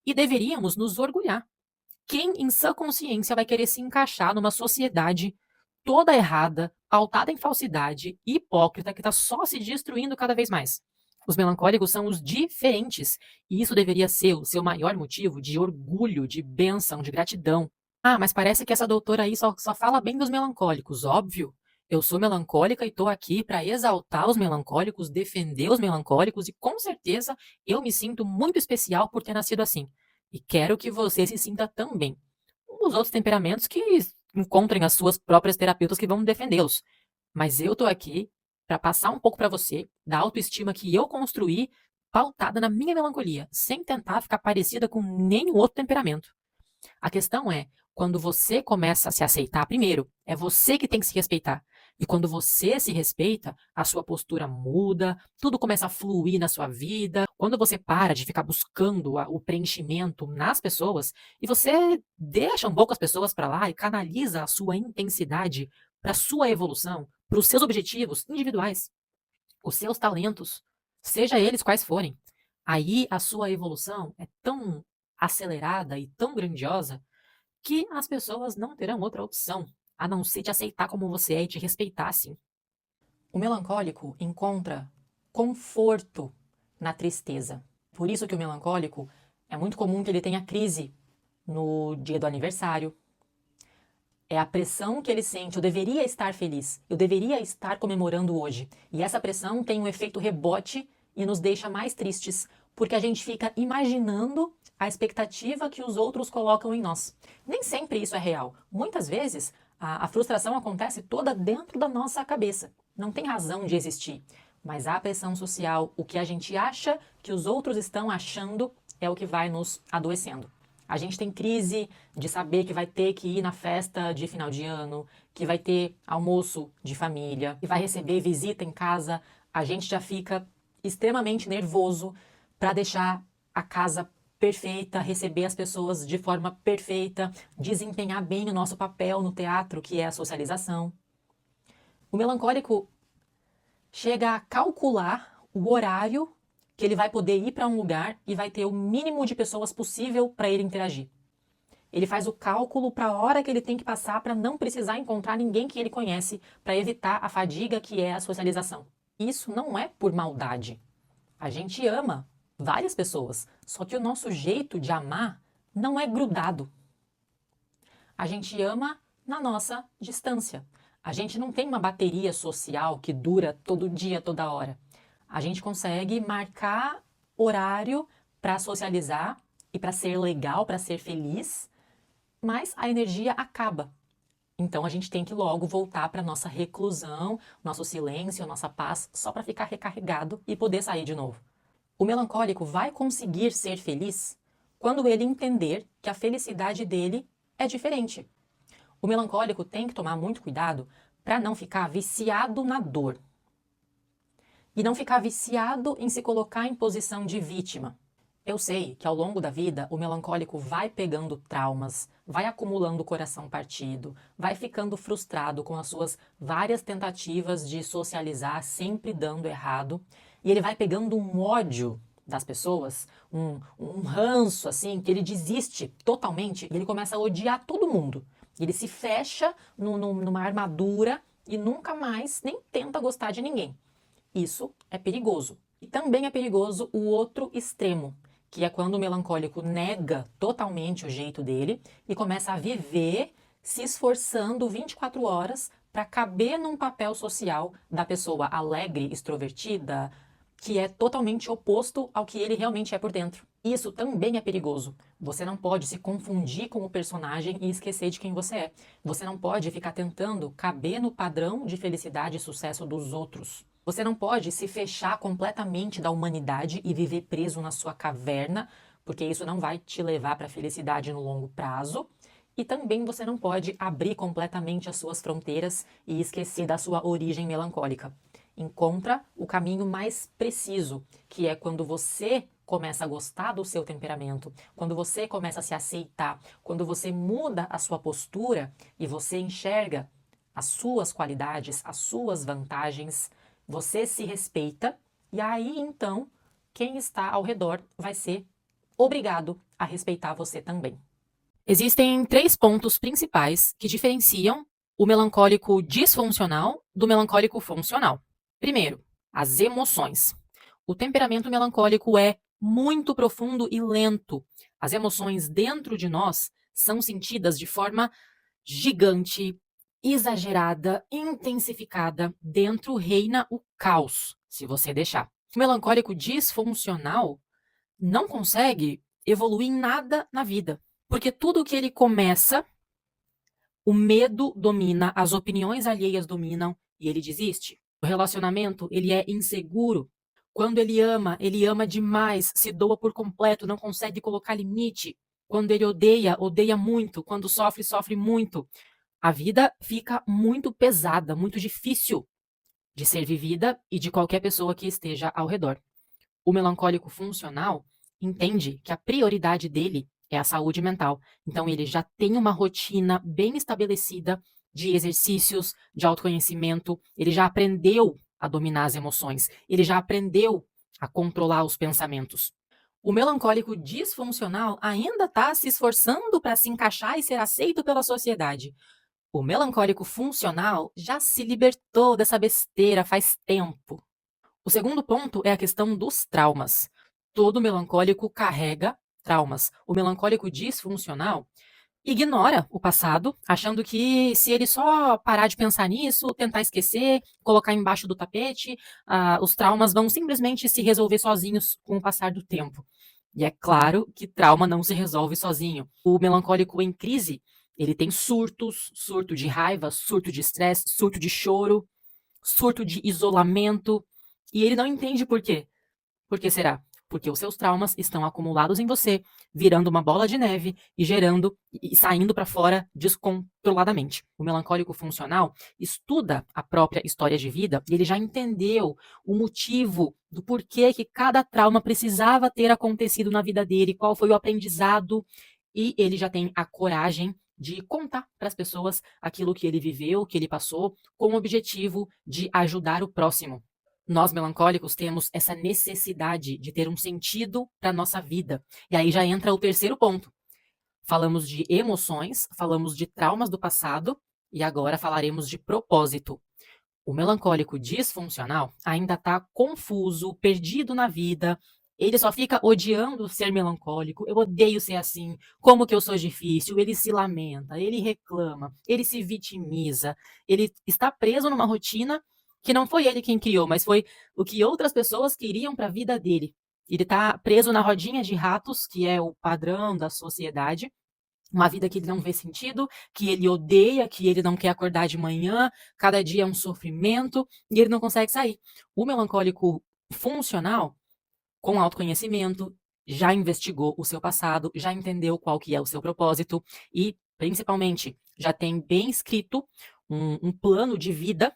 e deveríamos nos orgulhar. Quem em sã consciência vai querer se encaixar numa sociedade toda errada, pautada em falsidade, hipócrita, que está só se destruindo cada vez mais? Os melancólicos são os diferentes, e isso deveria ser o seu maior motivo de orgulho, de bênção, de gratidão. Mas parece que essa doutora aí só fala bem dos melancólicos, óbvio. Eu sou melancólica e estou aqui para exaltar os melancólicos, defender os melancólicos, e com certeza eu me sinto muito especial por ter nascido assim. E quero que você se sinta também. Os outros temperamentos que encontrem as suas próprias terapeutas que vão defendê-los. Mas eu tô aqui para passar um pouco para você da autoestima que eu construí, pautada na minha melancolia, sem tentar ficar parecida com nenhum outro temperamento. A questão é, quando você começa a se aceitar primeiro, é você que tem que se respeitar. E quando você se respeita, a sua postura muda, tudo começa a fluir na sua vida. Quando você para de ficar buscando o preenchimento nas pessoas e você deixa um pouco as pessoas para lá e canaliza a sua intensidade para a sua evolução, para os seus objetivos individuais, os seus talentos, seja eles quais forem, aí a sua evolução é tão acelerada e tão grandiosa que as pessoas não terão outra opção a não ser te aceitar como você é e te respeitar assim. O melancólico encontra conforto na tristeza. Por isso que o melancólico é muito comum que ele tenha crise no dia do aniversário. É a pressão que ele sente, eu deveria estar feliz, eu deveria estar comemorando hoje. E essa pressão tem um efeito rebote e nos deixa mais tristes, porque a gente fica imaginando a expectativa que os outros colocam em nós. Nem sempre isso é real. Muitas vezes a frustração acontece toda dentro da nossa cabeça. Não tem razão de existir. Mas a pressão social, o que a gente acha que os outros estão achando, é o que vai nos adoecendo. A gente tem crise de saber que vai ter que ir na festa de final de ano, que vai ter almoço de família, que vai receber visita em casa. A gente já fica extremamente nervoso para deixar a casa perfeita, receber as pessoas de forma perfeita, desempenhar bem o nosso papel no teatro, que é a socialização. O melancólico chega a calcular o horário que ele vai poder ir para um lugar e vai ter o mínimo de pessoas possível para ele interagir. Ele faz o cálculo para a hora que ele tem que passar para não precisar encontrar ninguém que ele conhece, para evitar a fadiga que é a socialização. Isso não é por maldade. A gente ama várias pessoas, só que o nosso jeito de amar não é grudado. A gente ama na nossa distância. A gente não tem uma bateria social que dura todo dia, toda hora. A gente consegue marcar horário para socializar e para ser legal, para ser feliz, mas a energia acaba. Então a gente tem que logo voltar para nossa reclusão, nosso silêncio, nossa paz, só para ficar recarregado e poder sair de novo. O melancólico vai conseguir ser feliz quando ele entender que a felicidade dele é diferente. O melancólico tem que tomar muito cuidado para não ficar viciado na dor. E não ficar viciado em se colocar em posição de vítima. Eu sei que ao longo da vida o melancólico vai pegando traumas, vai acumulando o coração partido, vai ficando frustrado com as suas várias tentativas de socializar, sempre dando errado, e ele vai pegando um ódio das pessoas, um ranço assim, que ele desiste totalmente, e ele começa a odiar todo mundo. Ele se fecha numa armadura e nunca mais nem tenta gostar de ninguém. Isso é perigoso. E também é perigoso o outro extremo, que é quando o melancólico nega totalmente o jeito dele e começa a viver se esforçando 24 horas para caber num papel social da pessoa alegre, extrovertida, que é totalmente oposto ao que ele realmente é por dentro. Isso também é perigoso. Você não pode se confundir com o personagem e esquecer de quem você é. Você não pode ficar tentando caber no padrão de felicidade e sucesso dos outros. Você não pode se fechar completamente da humanidade e viver preso na sua caverna, porque isso não vai te levar para a felicidade no longo prazo. E também você não pode abrir completamente as suas fronteiras e esquecer da sua origem melancólica. Encontra o caminho mais preciso, que é quando você começa a gostar do seu temperamento, quando você começa a se aceitar, quando você muda a sua postura e você enxerga as suas qualidades, as suas vantagens, você se respeita e aí então quem está ao redor vai ser obrigado a respeitar você também. Existem 3 pontos principais que diferenciam o melancólico disfuncional do melancólico funcional. Primeiro, as emoções. O temperamento melancólico é muito profundo e lento. As emoções dentro de nós são sentidas de forma gigante, exagerada, intensificada. Dentro reina o caos, se você deixar. O melancólico disfuncional não consegue evoluir em nada na vida. Porque tudo que ele começa, o medo domina, as opiniões alheias dominam e ele desiste. O relacionamento, ele é inseguro. Quando ele ama demais, se doa por completo, não consegue colocar limite. Quando ele odeia, odeia muito. Quando sofre, sofre muito. A vida fica muito pesada, muito difícil de ser vivida e de qualquer pessoa que esteja ao redor. O melancólico funcional entende que a prioridade dele é a saúde mental. Então, ele já tem uma rotina bem estabelecida de exercícios, de autoconhecimento, ele já aprendeu a dominar as emoções, ele já aprendeu a controlar os pensamentos. O melancólico disfuncional ainda está se esforçando para se encaixar e ser aceito pela sociedade. O melancólico funcional já se libertou dessa besteira faz tempo. O segundo ponto é a questão dos traumas. Todo melancólico carrega traumas. O melancólico disfuncional ignora o passado, achando que se ele só parar de pensar nisso, tentar esquecer, colocar embaixo do tapete, os traumas vão simplesmente se resolver sozinhos com o passar do tempo. E é claro que trauma não se resolve sozinho. O melancólico em crise, ele tem surtos, surto de raiva, surto de estresse, surto de choro, surto de isolamento, e ele não entende por quê. Por que será? Porque os seus traumas estão acumulados em você, virando uma bola de neve e gerando e saindo para fora descontroladamente. O melancólico funcional estuda a própria história de vida e ele já entendeu o motivo do porquê que cada trauma precisava ter acontecido na vida dele, qual foi o aprendizado, e ele já tem a coragem de contar para as pessoas aquilo que ele viveu, que ele passou, com o objetivo de ajudar o próximo. Nós melancólicos temos essa necessidade de ter um sentido para a nossa vida. E aí já entra o terceiro ponto. Falamos de emoções, falamos de traumas do passado e agora falaremos de propósito. O melancólico disfuncional ainda está confuso, perdido na vida. Ele só fica odiando ser melancólico. Eu odeio ser assim. Como que eu sou difícil? Ele se lamenta, ele reclama, ele se vitimiza. Ele está preso numa rotina que não foi ele quem criou, mas foi o que outras pessoas queriam para a vida dele. Ele está preso na rodinha de ratos, que é o padrão da sociedade, uma vida que ele não vê sentido, que ele odeia, que ele não quer acordar de manhã, cada dia é um sofrimento e ele não consegue sair. O melancólico funcional, com autoconhecimento, já investigou o seu passado, já entendeu qual que é o seu propósito e, principalmente, já tem bem escrito um plano de vida.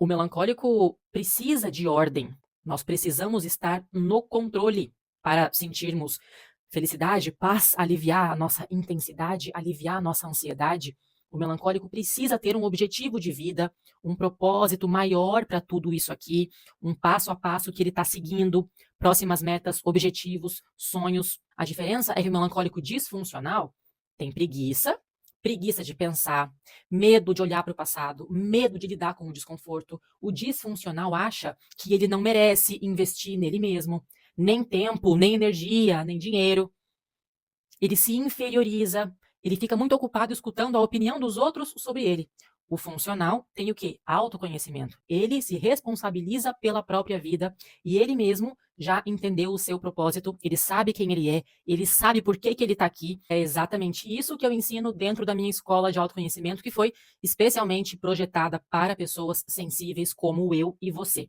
O melancólico precisa de ordem. Nós precisamos estar no controle para sentirmos felicidade, paz, aliviar a nossa intensidade, aliviar a nossa ansiedade. O melancólico precisa ter um objetivo de vida, um propósito maior para tudo isso aqui, um passo a passo que ele está seguindo, próximas metas, objetivos, sonhos. A diferença é que o melancólico disfuncional tem preguiça, preguiça de pensar, medo de olhar para o passado, medo de lidar com o desconforto. O disfuncional acha que ele não merece investir nele mesmo, nem tempo, nem energia, nem dinheiro. Ele se inferioriza, Ele fica muito ocupado escutando a opinião dos outros sobre ele. O funcional tem o quê? Autoconhecimento. Ele se responsabiliza pela própria vida e ele mesmo já entendeu o seu propósito, ele sabe quem ele sabe por que ele está aqui. É exatamente isso que eu ensino dentro da minha escola de autoconhecimento, que foi especialmente projetada para pessoas sensíveis como eu e você.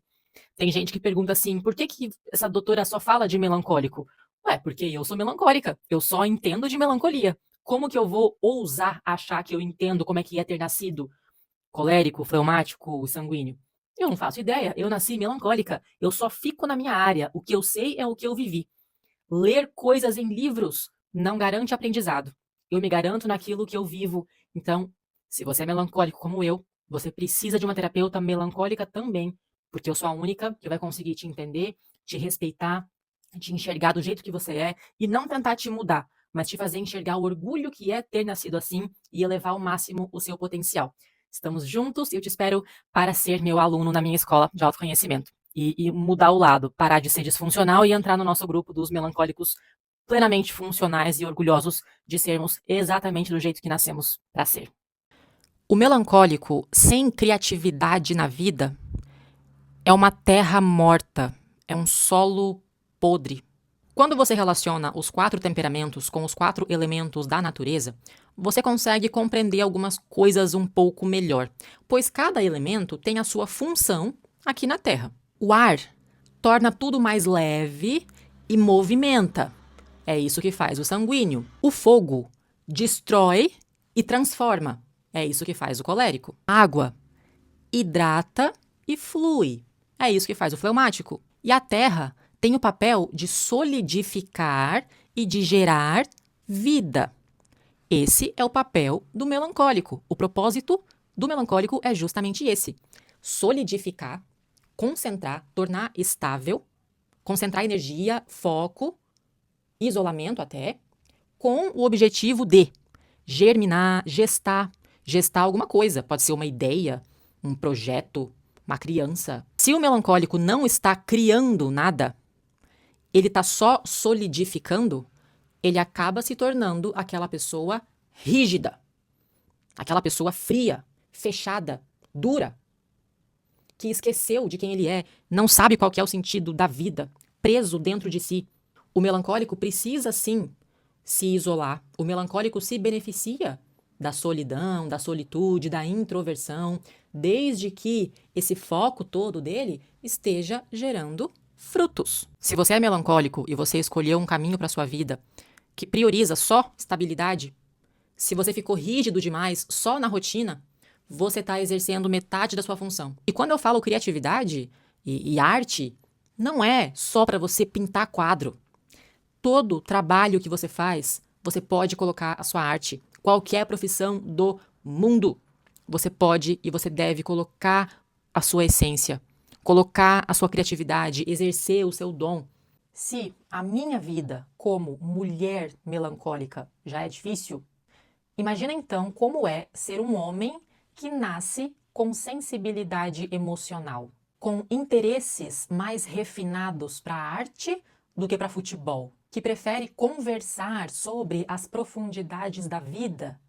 Tem gente que pergunta assim, por que essa doutora só fala de melancólico? Ué, porque eu sou melancólica, eu só entendo de melancolia. Como que eu vou ousar achar que eu entendo como é que é ter nascido colérico, fleumático, sanguíneo? Eu não faço ideia, eu nasci melancólica, eu só fico na minha área, o que eu sei é o que eu vivi. Ler coisas em livros não garante aprendizado. Eu me garanto naquilo que eu vivo. Então, se você é melancólico como eu, você precisa de uma terapeuta melancólica também, porque eu sou a única que vai conseguir te entender, te respeitar, te enxergar do jeito que você é e não tentar te mudar, mas te fazer enxergar o orgulho que é ter nascido assim e elevar ao máximo o seu potencial. Estamos juntos e eu te espero para ser meu aluno na minha escola de autoconhecimento e mudar o lado, parar de ser disfuncional e entrar no nosso grupo dos melancólicos plenamente funcionais e orgulhosos de sermos exatamente do jeito que nascemos para ser. O melancólico sem criatividade na vida é uma terra morta, é um solo podre. Quando você relaciona os 4 temperamentos com os 4 elementos da natureza, você consegue compreender algumas coisas um pouco melhor, pois cada elemento tem a sua função aqui na Terra. O ar torna tudo mais leve e movimenta. É isso que faz o sanguíneo. O fogo destrói e transforma. É isso que faz o colérico. A água hidrata e flui. É isso que faz o fleumático. E a terra tem o papel de solidificar e de gerar vida. Esse é o papel do melancólico. O propósito do melancólico é justamente esse: solidificar, concentrar, tornar estável, concentrar energia, foco, isolamento até, com o objetivo de germinar, gestar alguma coisa. Pode ser uma ideia, um projeto, uma criança. Se o melancólico não está criando nada, ele está só solidificando, ele acaba se tornando aquela pessoa rígida, aquela pessoa fria, fechada, dura, que esqueceu de quem ele é, não sabe qual que é o sentido da vida, preso dentro de si. O melancólico precisa sim se isolar. O melancólico se beneficia da solidão, da solitude, da introversão, desde que esse foco todo dele esteja gerando frutos. Se você é melancólico e você escolheu um caminho para sua vida que prioriza só estabilidade, se você ficou rígido demais só na rotina, você está exercendo metade da sua função. E quando eu falo criatividade e arte, não é só para você pintar quadro. Todo trabalho que você faz, você pode colocar a sua arte. Qualquer profissão do mundo, você pode e você deve colocar a sua essência, colocar a sua criatividade, exercer o seu dom. Se a minha vida como mulher melancólica já é difícil, imagina então como é ser um homem que nasce com sensibilidade emocional, com interesses mais refinados para a arte do que para futebol, que prefere conversar sobre as profundidades da vida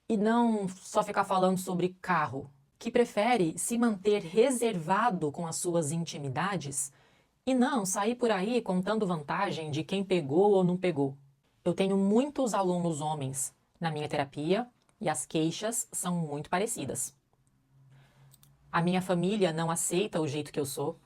e não só ficar falando sobre carro, que prefere se manter reservado com as suas intimidades e não sair por aí contando vantagem de quem pegou ou não pegou. Eu tenho muitos alunos homens na minha terapia e as queixas são muito parecidas. A minha família não aceita o jeito que eu sou.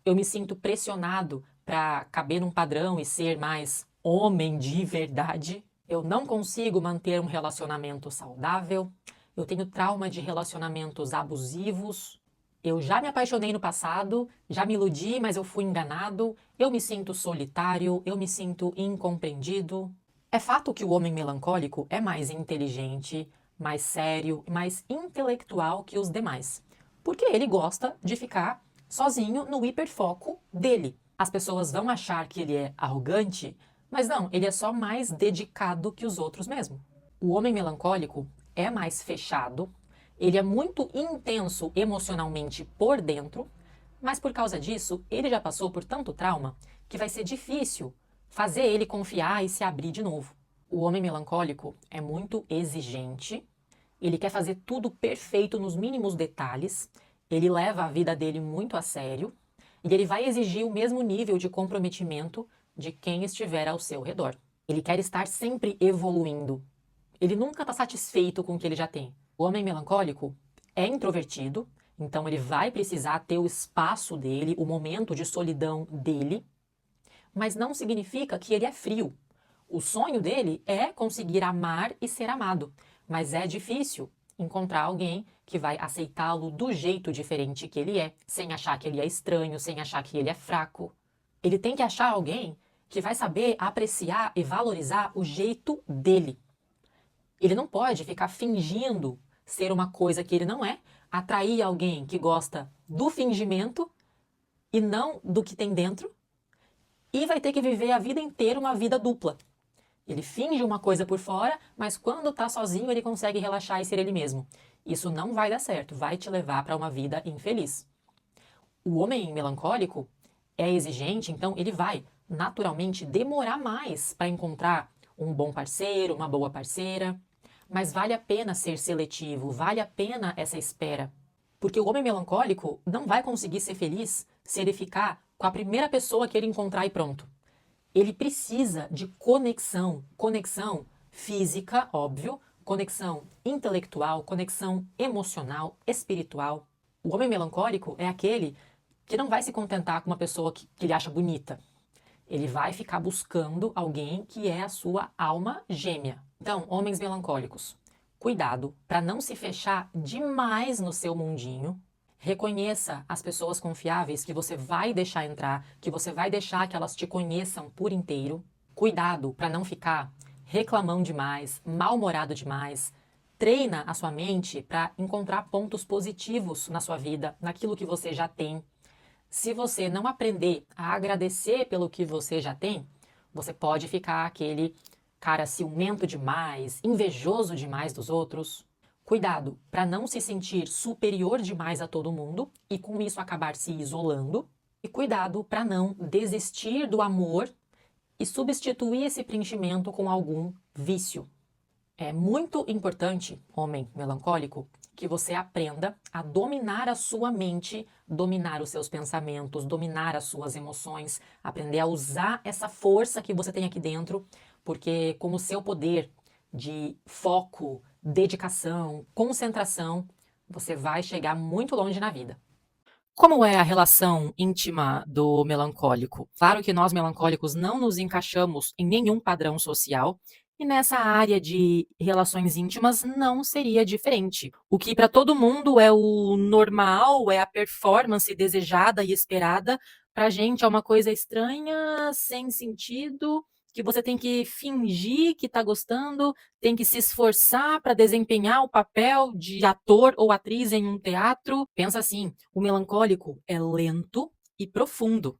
Eu me sinto pressionado para caber num padrão e ser mais homem de verdade. Eu não consigo manter um relacionamento saudável. Eu tenho trauma de relacionamentos abusivos. Eu já me apaixonei no passado, já me iludi, mas eu fui enganado. Eu me sinto solitário, eu me sinto incompreendido. É fato que o homem melancólico é mais inteligente, mais sério, mais intelectual que os demais, porque ele gosta de ficar sozinho no hiperfoco dele. As pessoas vão achar que ele é arrogante, mas não, ele é só mais dedicado que os outros mesmo. O homem melancólico é mais fechado, ele é muito intenso emocionalmente por dentro, mas por causa disso, ele já passou por tanto trauma que vai ser difícil fazer ele confiar e se abrir de novo. O homem melancólico é muito exigente, ele quer fazer tudo perfeito nos mínimos detalhes, ele leva a vida dele muito a sério e ele vai exigir o mesmo nível de comprometimento de quem estiver ao seu redor. Ele quer estar sempre evoluindo. Ele nunca está satisfeito com o que ele já tem. O homem melancólico é introvertido, então ele vai precisar ter o espaço dele, o momento de solidão dele, mas não significa que ele é frio. O sonho dele é conseguir amar e ser amado, mas é difícil encontrar alguém que vai aceitá-lo do jeito diferente que ele é, sem achar que ele é estranho, sem achar que ele é fraco. Ele tem que achar alguém que vai saber apreciar e valorizar o jeito dele. Ele não pode ficar fingindo ser uma coisa que ele não é, atrair alguém que gosta do fingimento e não do que tem dentro, e vai ter que viver a vida inteira uma vida dupla. Ele finge uma coisa por fora, mas quando tá sozinho ele consegue relaxar e ser ele mesmo. Isso não vai dar certo, vai te levar para uma vida infeliz. O homem melancólico é exigente, então ele vai naturalmente demorar mais para encontrar um bom parceiro, uma boa parceira. Mas vale a pena ser seletivo, vale a pena essa espera. Porque o homem melancólico não vai conseguir ser feliz se ele ficar com a primeira pessoa que ele encontrar e pronto. Ele precisa de conexão, conexão física, óbvio, conexão intelectual, conexão emocional, espiritual. O homem melancólico é aquele que não vai se contentar com uma pessoa que ele acha bonita. Ele vai ficar buscando alguém que é a sua alma gêmea. Então, homens melancólicos, cuidado para não se fechar demais no seu mundinho. Reconheça as pessoas confiáveis que você vai deixar entrar, que você vai deixar que elas te conheçam por inteiro. Cuidado para não ficar reclamando demais, mal-humorado demais. Treina a sua mente para encontrar pontos positivos na sua vida, naquilo que você já tem. Se você não aprender a agradecer pelo que você já tem, você pode ficar aquele cara ciumento demais, invejoso demais dos outros. Cuidado para não se sentir superior demais a todo mundo e com isso acabar se isolando. E cuidado para não desistir do amor e substituir esse preenchimento com algum vício. É muito importante, homem melancólico, que você aprenda a dominar a sua mente, dominar os seus pensamentos, dominar as suas emoções, aprender a usar essa força que você tem aqui dentro, porque com o seu poder de foco, dedicação, concentração, você vai chegar muito longe na vida. Como é a relação íntima do melancólico? Claro que nós melancólicos não nos encaixamos em nenhum padrão social, e nessa área de relações íntimas não seria diferente. O que para todo mundo é o normal, é a performance desejada e esperada, para a gente é uma coisa estranha, sem sentido, que você tem que fingir que está gostando, tem que se esforçar para desempenhar o papel de ator ou atriz em um teatro. Pensa assim, o melancólico é lento e profundo.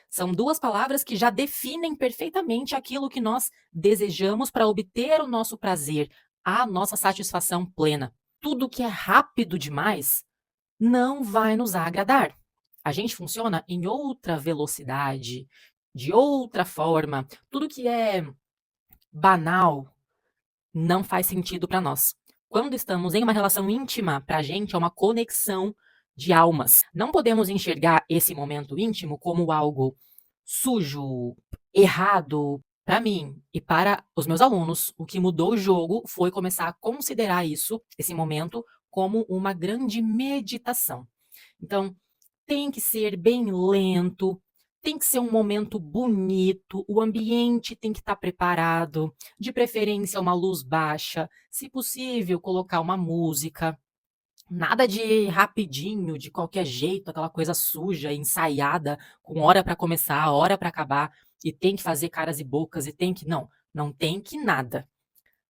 São duas palavras que já definem perfeitamente aquilo que nós desejamos para obter o nosso prazer, a nossa satisfação plena. Tudo que é rápido demais não vai nos agradar. A gente funciona em outra velocidade, de outra forma. Tudo que é banal não faz sentido para nós. Quando estamos em uma relação íntima, para a gente é uma conexão de almas. Não podemos enxergar esse momento íntimo como algo sujo, errado. Para mim e para os meus alunos, o que mudou o jogo foi começar a considerar isso, esse momento, como uma grande meditação. Então, tem que ser bem lento, tem que ser um momento bonito, o ambiente tem que estar preparado, de preferência uma luz baixa, se possível colocar uma música, nada de rapidinho, de qualquer jeito, aquela coisa suja, ensaiada, com hora para começar, hora para acabar, e tem que fazer caras e bocas, e tem que... Não, não tem que nada.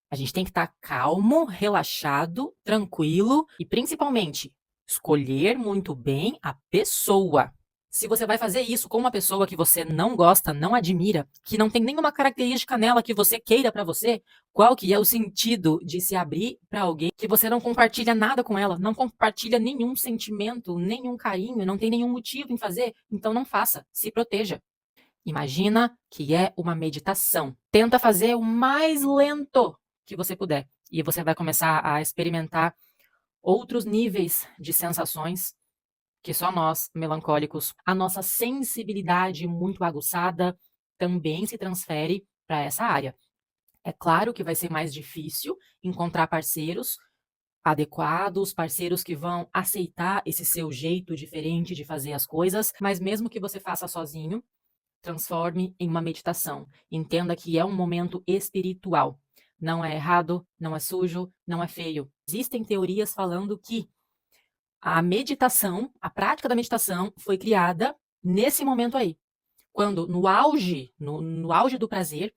A gente tem que estar calmo, relaxado, tranquilo e, principalmente, escolher muito bem a pessoa. Se você vai fazer isso com uma pessoa que você não gosta, não admira, que não tem nenhuma característica nela que você queira para você, qual que é o sentido de se abrir para alguém que você não compartilha nada com ela, não compartilha nenhum sentimento, nenhum carinho, não tem nenhum motivo em fazer? Então não faça, se proteja. Imagina que é uma meditação. Tenta fazer o mais lento que você puder. E você vai começar a experimentar outros níveis de sensações que só nós, melancólicos, a nossa sensibilidade muito aguçada também se transfere para essa área. É claro que vai ser mais difícil encontrar parceiros adequados, parceiros que vão aceitar esse seu jeito diferente de fazer as coisas, mas mesmo que você faça sozinho, transforme em uma meditação. Entenda que é um momento espiritual. Não é errado, não é sujo, não é feio. Existem teorias falando que a meditação, a prática da meditação foi criada nesse momento aí, quando no auge do prazer,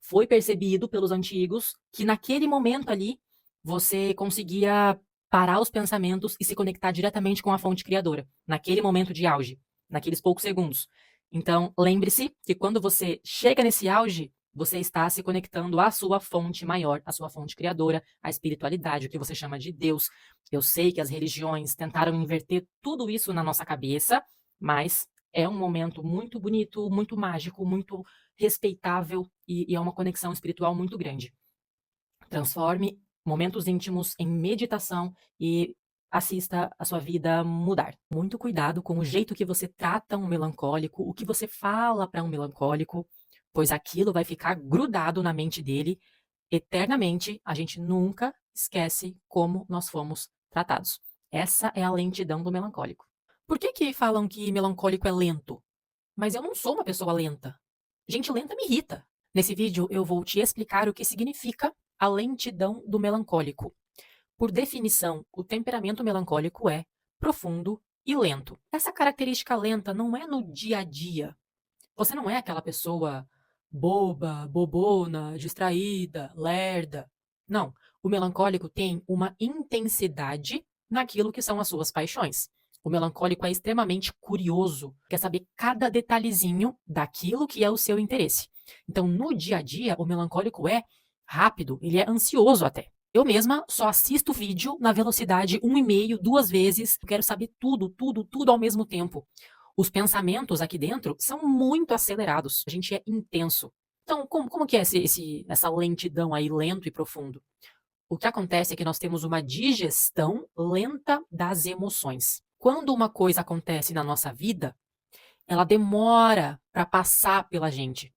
foi percebido pelos antigos que naquele momento ali você conseguia parar os pensamentos e se conectar diretamente com a fonte criadora, naquele momento de auge, naqueles poucos segundos. Então, lembre-se que quando você chega nesse auge, você está se conectando à sua fonte maior, à sua fonte criadora, à espiritualidade, o que você chama de Deus. Eu sei que as religiões tentaram inverter tudo isso na nossa cabeça, mas é um momento muito bonito, muito mágico, muito respeitável e é uma conexão espiritual muito grande. Transforme momentos íntimos em meditação e assista a sua vida mudar. Muito cuidado com o jeito que você trata um melancólico, o que você fala para um melancólico, pois aquilo vai ficar grudado na mente dele eternamente. A gente nunca esquece como nós fomos tratados. Essa é a lentidão do melancólico. Por que que falam que melancólico é lento? Mas eu não sou uma pessoa lenta. Gente lenta me irrita. Nesse vídeo eu vou te explicar o que significa a lentidão do melancólico. Por definição, o temperamento melancólico é profundo e lento. Essa característica lenta não é no dia a dia. Você não é aquela pessoa boba, bobona, distraída, lerda. Não. O melancólico tem uma intensidade naquilo que são as suas paixões. O melancólico é extremamente curioso, quer saber cada detalhezinho daquilo que é o seu interesse. Então, no dia a dia, o melancólico é rápido, ele é ansioso até. Eu mesma só assisto vídeo na velocidade 1,5, 2 vezes. Eu quero saber tudo, tudo, tudo ao mesmo tempo. Os pensamentos aqui dentro são muito acelerados. A gente é intenso. Então, como que é essa lentidão aí, lento e profundo? O que acontece é que nós temos uma digestão lenta das emoções. Quando uma coisa acontece na nossa vida, ela demora para passar pela gente.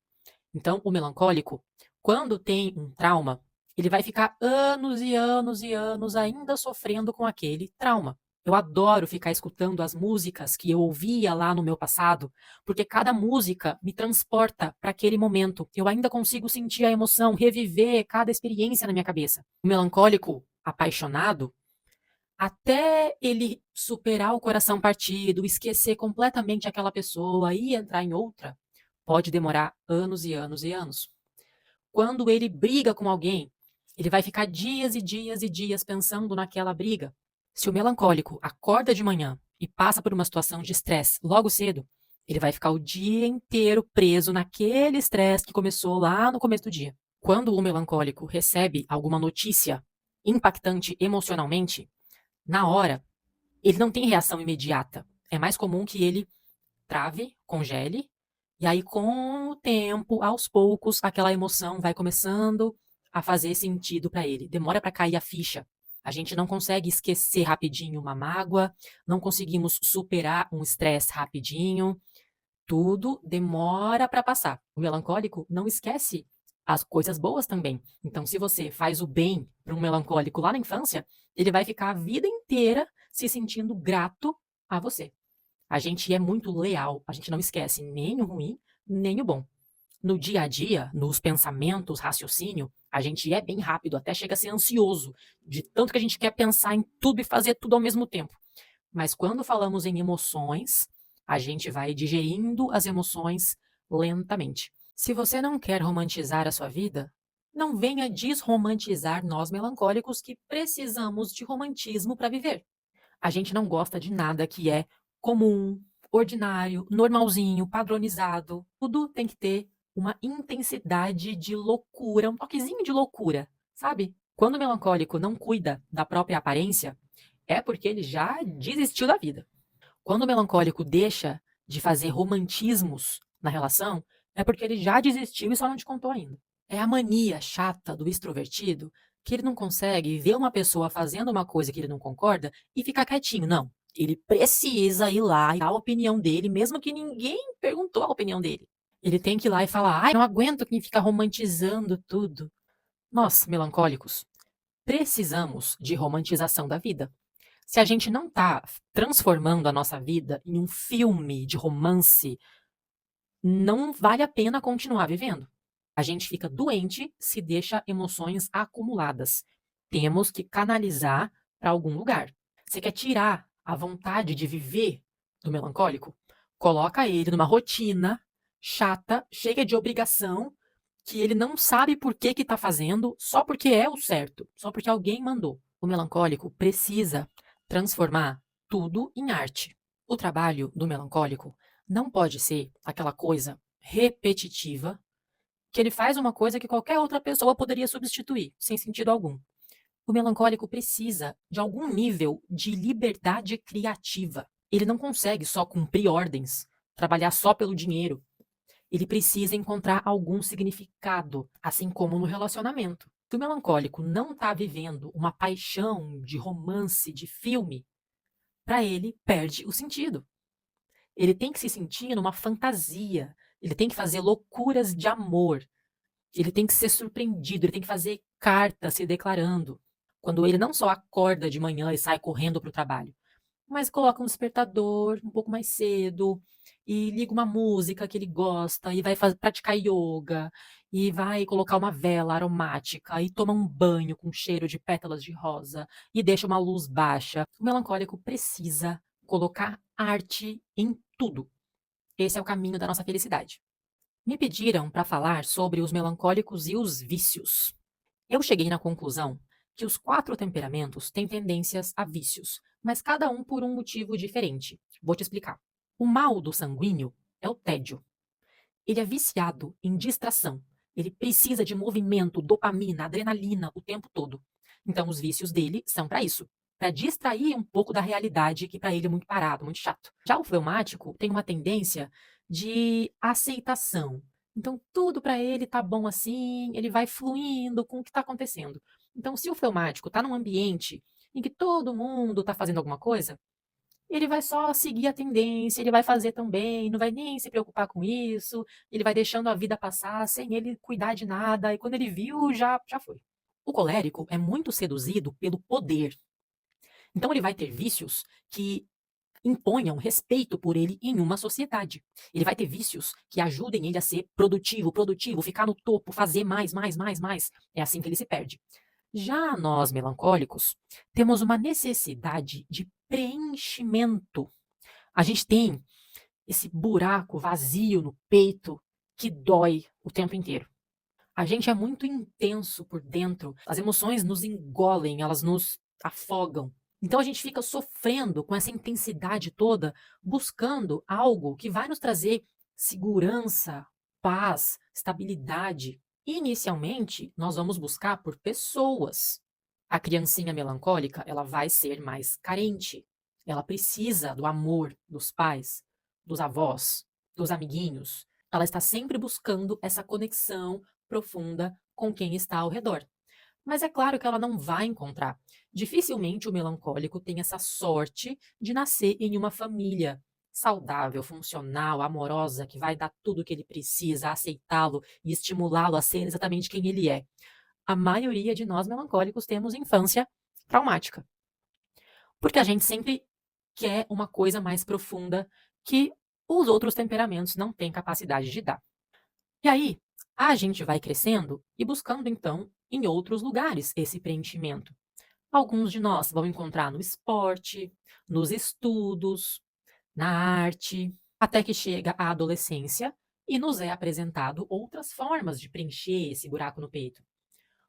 Então, o melancólico, quando tem um trauma, ele vai ficar anos e anos e anos ainda sofrendo com aquele trauma. Eu adoro ficar escutando as músicas que eu ouvia lá no meu passado, porque cada música me transporta para aquele momento. Eu ainda consigo sentir a emoção, reviver cada experiência na minha cabeça. O melancólico apaixonado, até ele superar o coração partido, esquecer completamente aquela pessoa e entrar em outra, pode demorar anos e anos e anos. Quando ele briga com alguém, ele vai ficar dias e dias e dias pensando naquela briga. Se o melancólico acorda de manhã e passa por uma situação de estresse logo cedo, ele vai ficar o dia inteiro preso naquele estresse que começou lá no começo do dia. Quando o melancólico recebe alguma notícia impactante emocionalmente, na hora, ele não tem reação imediata. É mais comum que ele trave, congele, e aí com o tempo, aos poucos, aquela emoção vai começando a fazer sentido para ele. Demora para cair a ficha. A gente não consegue esquecer rapidinho uma mágoa, não conseguimos superar um estresse rapidinho. Tudo demora para passar. O melancólico não esquece as coisas boas também. Então, se você faz o bem para um melancólico lá na infância, ele vai ficar a vida inteira se sentindo grato a você. A gente é muito leal, a gente não esquece nem o ruim, nem o bom. No dia a dia, nos pensamentos, raciocínio, a gente é bem rápido, até chega a ser ansioso, de tanto que a gente quer pensar em tudo e fazer tudo ao mesmo tempo. Mas quando falamos em emoções, a gente vai digerindo as emoções lentamente. Se você não quer romantizar a sua vida, não venha desromantizar nós melancólicos que precisamos de romantismo para viver. A gente não gosta de nada que é comum, ordinário, normalzinho, padronizado. Tudo tem que ter uma intensidade de loucura, um toquezinho de loucura, sabe? Quando o melancólico não cuida da própria aparência, é porque ele já desistiu da vida. Quando o melancólico deixa de fazer romantismos na relação, é porque ele já desistiu e só não te contou ainda. É a mania chata do extrovertido que ele não consegue ver uma pessoa fazendo uma coisa que ele não concorda e ficar quietinho. Não. Ele precisa ir lá e dar a opinião dele, mesmo que ninguém perguntou a opinião dele. Ele tem que ir lá e falar: ai, não aguento quem fica romantizando tudo. Nós, melancólicos, precisamos de romantização da vida. Se a gente não está transformando a nossa vida em um filme de romance, não vale a pena continuar vivendo. A gente fica doente se deixa emoções acumuladas. Temos que canalizar para algum lugar. Você quer tirar a vontade de viver do melancólico? Coloca ele numa rotina chata, cheia de obrigação, que ele não sabe por que está fazendo, só porque é o certo, só porque alguém mandou. O melancólico precisa transformar tudo em arte. O trabalho do melancólico não pode ser aquela coisa repetitiva que ele faz uma coisa que qualquer outra pessoa poderia substituir, sem sentido algum. O melancólico precisa de algum nível de liberdade criativa. Ele não consegue só cumprir ordens, trabalhar só pelo dinheiro. Ele precisa encontrar algum significado, assim como no relacionamento. Se o melancólico não está vivendo uma paixão de romance, de filme, para ele perde o sentido. Ele tem que se sentir numa fantasia, ele tem que fazer loucuras de amor, ele tem que ser surpreendido, ele tem que fazer carta se declarando. Quando ele não só acorda de manhã e sai correndo para o trabalho, mas coloca um despertador um pouco mais cedo e liga uma música que ele gosta e vai praticar yoga e vai colocar uma vela aromática e toma um banho com cheiro de pétalas de rosa e deixa uma luz baixa. O melancólico precisa colocar arte em tudo. Esse é o caminho da nossa felicidade. Me pediram para falar sobre os melancólicos e os vícios. Eu cheguei na conclusão que os 4 temperamentos têm tendências a vícios, mas cada um por um motivo diferente. Vou te explicar. O mal do sanguíneo é o tédio. Ele é viciado em distração. Ele precisa de movimento, dopamina, adrenalina o tempo todo. Então, os vícios dele são para isso, para distrair um pouco da realidade que para ele é muito parado, muito chato. Já o fleumático tem uma tendência de aceitação. Então, tudo para ele tá bom assim, ele vai fluindo com o que está acontecendo. Então, se o fleumático está num ambiente em que todo mundo está fazendo alguma coisa, ele vai só seguir a tendência, ele vai fazer também, não vai nem se preocupar com isso, ele vai deixando a vida passar sem ele cuidar de nada, e quando ele viu, já foi. O colérico é muito seduzido pelo poder. Então ele vai ter vícios que imponham respeito por ele em uma sociedade. Ele vai ter vícios que ajudem ele a ser produtivo, produtivo, ficar no topo, fazer mais, mais, mais, mais. É assim que ele se perde. Já nós, melancólicos, temos uma necessidade de preenchimento. A gente tem esse buraco vazio no peito que dói o tempo inteiro. A gente é muito intenso por dentro, as emoções nos engolem, elas nos afogam. Então a gente fica sofrendo com essa intensidade toda, buscando algo que vai nos trazer segurança, paz, estabilidade. Inicialmente, nós vamos buscar por pessoas. A criancinha melancólica, ela vai ser mais carente. Ela precisa do amor dos pais, dos avós, dos amiguinhos. Ela está sempre buscando essa conexão profunda com quem está ao redor. Mas é claro que ela não vai encontrar. Dificilmente o melancólico tem essa sorte de nascer em uma família saudável, funcional, amorosa, que vai dar tudo o que ele precisa, aceitá-lo e estimulá-lo a ser exatamente quem ele é. A maioria de nós melancólicos temos infância traumática. Porque a gente sempre quer uma coisa mais profunda que os outros temperamentos não têm capacidade de dar. E aí, a gente vai crescendo e buscando, então, em outros lugares esse preenchimento. Alguns de nós vão encontrar no esporte, nos estudos, na arte, até que chega a adolescência e nos é apresentado outras formas de preencher esse buraco no peito.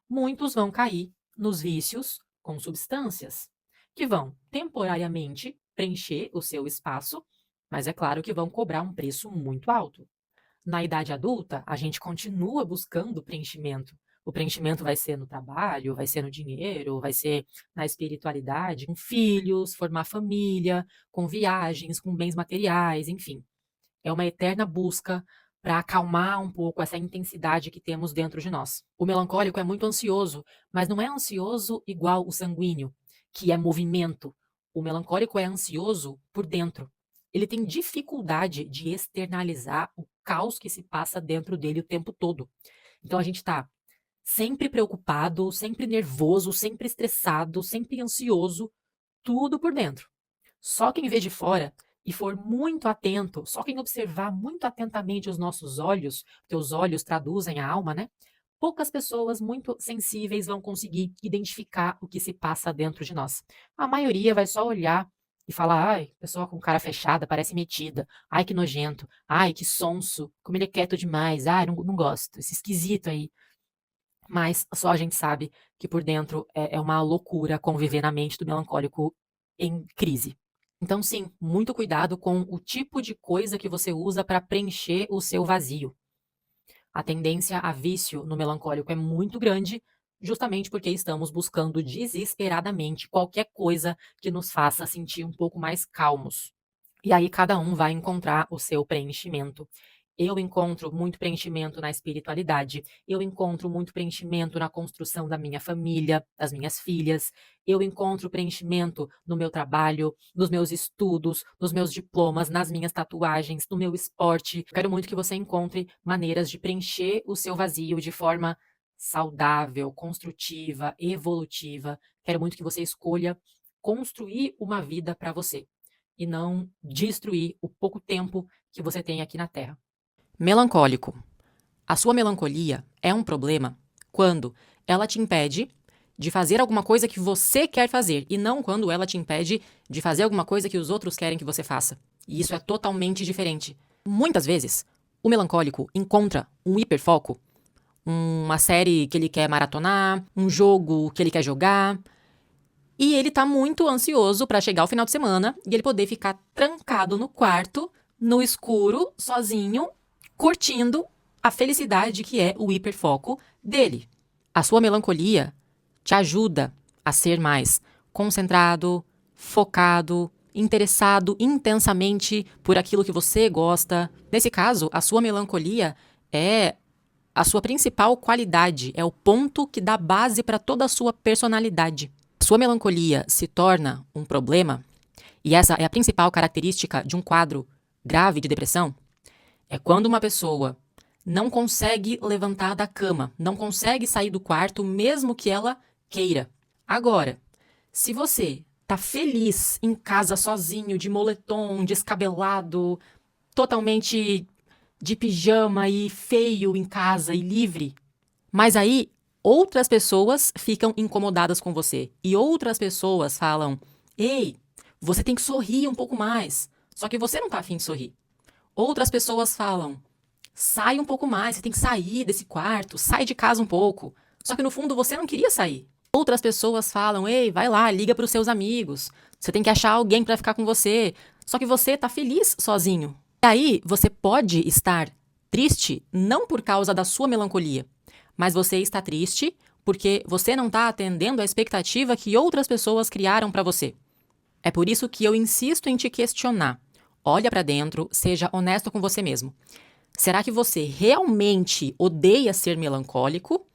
Muitos vão cair nos vícios com substâncias, que vão temporariamente preencher o seu espaço, mas é claro que vão cobrar um preço muito alto. Na idade adulta, a gente continua buscando preenchimento. O preenchimento vai ser no trabalho, vai ser no dinheiro, vai ser na espiritualidade, com filhos, formar família, com viagens, com bens materiais, enfim. É uma eterna busca para acalmar um pouco essa intensidade que temos dentro de nós. O melancólico é muito ansioso, mas não é ansioso igual o sanguíneo, que é movimento. O melancólico é ansioso por dentro. Ele tem dificuldade de externalizar o caos que se passa dentro dele o tempo todo. Então a gente está sempre preocupado, sempre nervoso, sempre estressado, sempre ansioso, tudo por dentro. Só quem vê de fora e for muito atento, só quem observar muito atentamente os nossos olhos, porque os olhos traduzem a alma, né? Poucas pessoas muito sensíveis vão conseguir identificar o que se passa dentro de nós. A maioria vai só olhar e falar: ai, pessoa com cara fechada, parece metida. Ai, que nojento. Ai, que sonso. Como ele é quieto demais. Ai, não gosto. Esse esquisito aí. Mas só a gente sabe que por dentro é uma loucura conviver na mente do melancólico em crise. Então, sim, muito cuidado com o tipo de coisa que você usa para preencher o seu vazio. A tendência a vício no melancólico é muito grande, justamente porque estamos buscando desesperadamente qualquer coisa que nos faça sentir um pouco mais calmos. E aí cada um vai encontrar o seu preenchimento. Eu encontro muito preenchimento na espiritualidade, eu encontro muito preenchimento na construção da minha família, das minhas filhas, eu encontro preenchimento no meu trabalho, nos meus estudos, nos meus diplomas, nas minhas tatuagens, no meu esporte. Quero muito que você encontre maneiras de preencher o seu vazio de forma saudável, construtiva, evolutiva. Quero muito que você escolha construir uma vida para você e não destruir o pouco tempo que você tem aqui na Terra. Melancólico. A sua melancolia é um problema quando ela te impede de fazer alguma coisa que você quer fazer e não quando ela te impede de fazer alguma coisa que os outros querem que você faça. E isso é totalmente diferente. Muitas vezes, o melancólico encontra um hiperfoco, uma série que ele quer maratonar, um jogo que ele quer jogar, e ele tá muito ansioso para chegar ao final de semana e ele poder ficar trancado no quarto, no escuro, sozinho, curtindo a felicidade que é o hiperfoco dele. A sua melancolia te ajuda a ser mais concentrado, focado, interessado intensamente por aquilo que você gosta. Nesse caso, a sua melancolia é a sua principal qualidade, é o ponto que dá base para toda a sua personalidade. Sua melancolia se torna um problema, e essa é a principal característica de um quadro grave de depressão, é quando uma pessoa não consegue levantar da cama, não consegue sair do quarto mesmo que ela queira. Agora, se você tá feliz em casa sozinho, de moletom, descabelado, totalmente de pijama e feio em casa e livre, mas aí outras pessoas ficam incomodadas com você e outras pessoas falam: ei, você tem que sorrir um pouco mais. Só que você não tá afim de sorrir. Outras pessoas falam: sai um pouco mais, você tem que sair desse quarto, sai de casa um pouco. Só que no fundo você não queria sair. Outras pessoas falam: ei, vai lá, liga para os seus amigos. Você tem que achar alguém para ficar com você. Só que você tá feliz sozinho. E aí você pode estar triste não por causa da sua melancolia, mas você está triste porque você não está atendendo à expectativa que outras pessoas criaram para você. É por isso que eu insisto em te questionar. Olha para dentro, seja honesto com você mesmo. Será que você realmente odeia ser melancólico?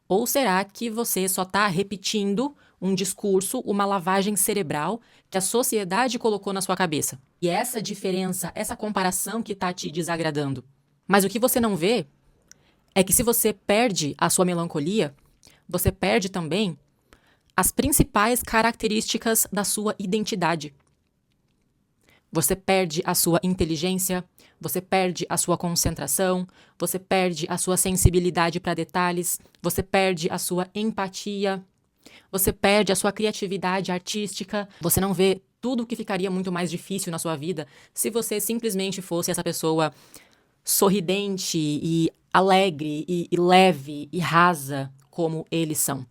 Ou será que você só está repetindo um discurso, uma lavagem cerebral que a sociedade colocou na sua cabeça? E essa diferença, essa comparação que está te desagradando. Mas o que você não vê é que se você perde a sua melancolia, você perde também as principais características da sua identidade. Você perde a sua inteligência, você perde a sua concentração, você perde a sua sensibilidade para detalhes, você perde a sua empatia, você perde a sua criatividade artística, você não vê tudo o que ficaria muito mais difícil na sua vida se você simplesmente fosse essa pessoa sorridente e alegre e leve e rasa como eles são.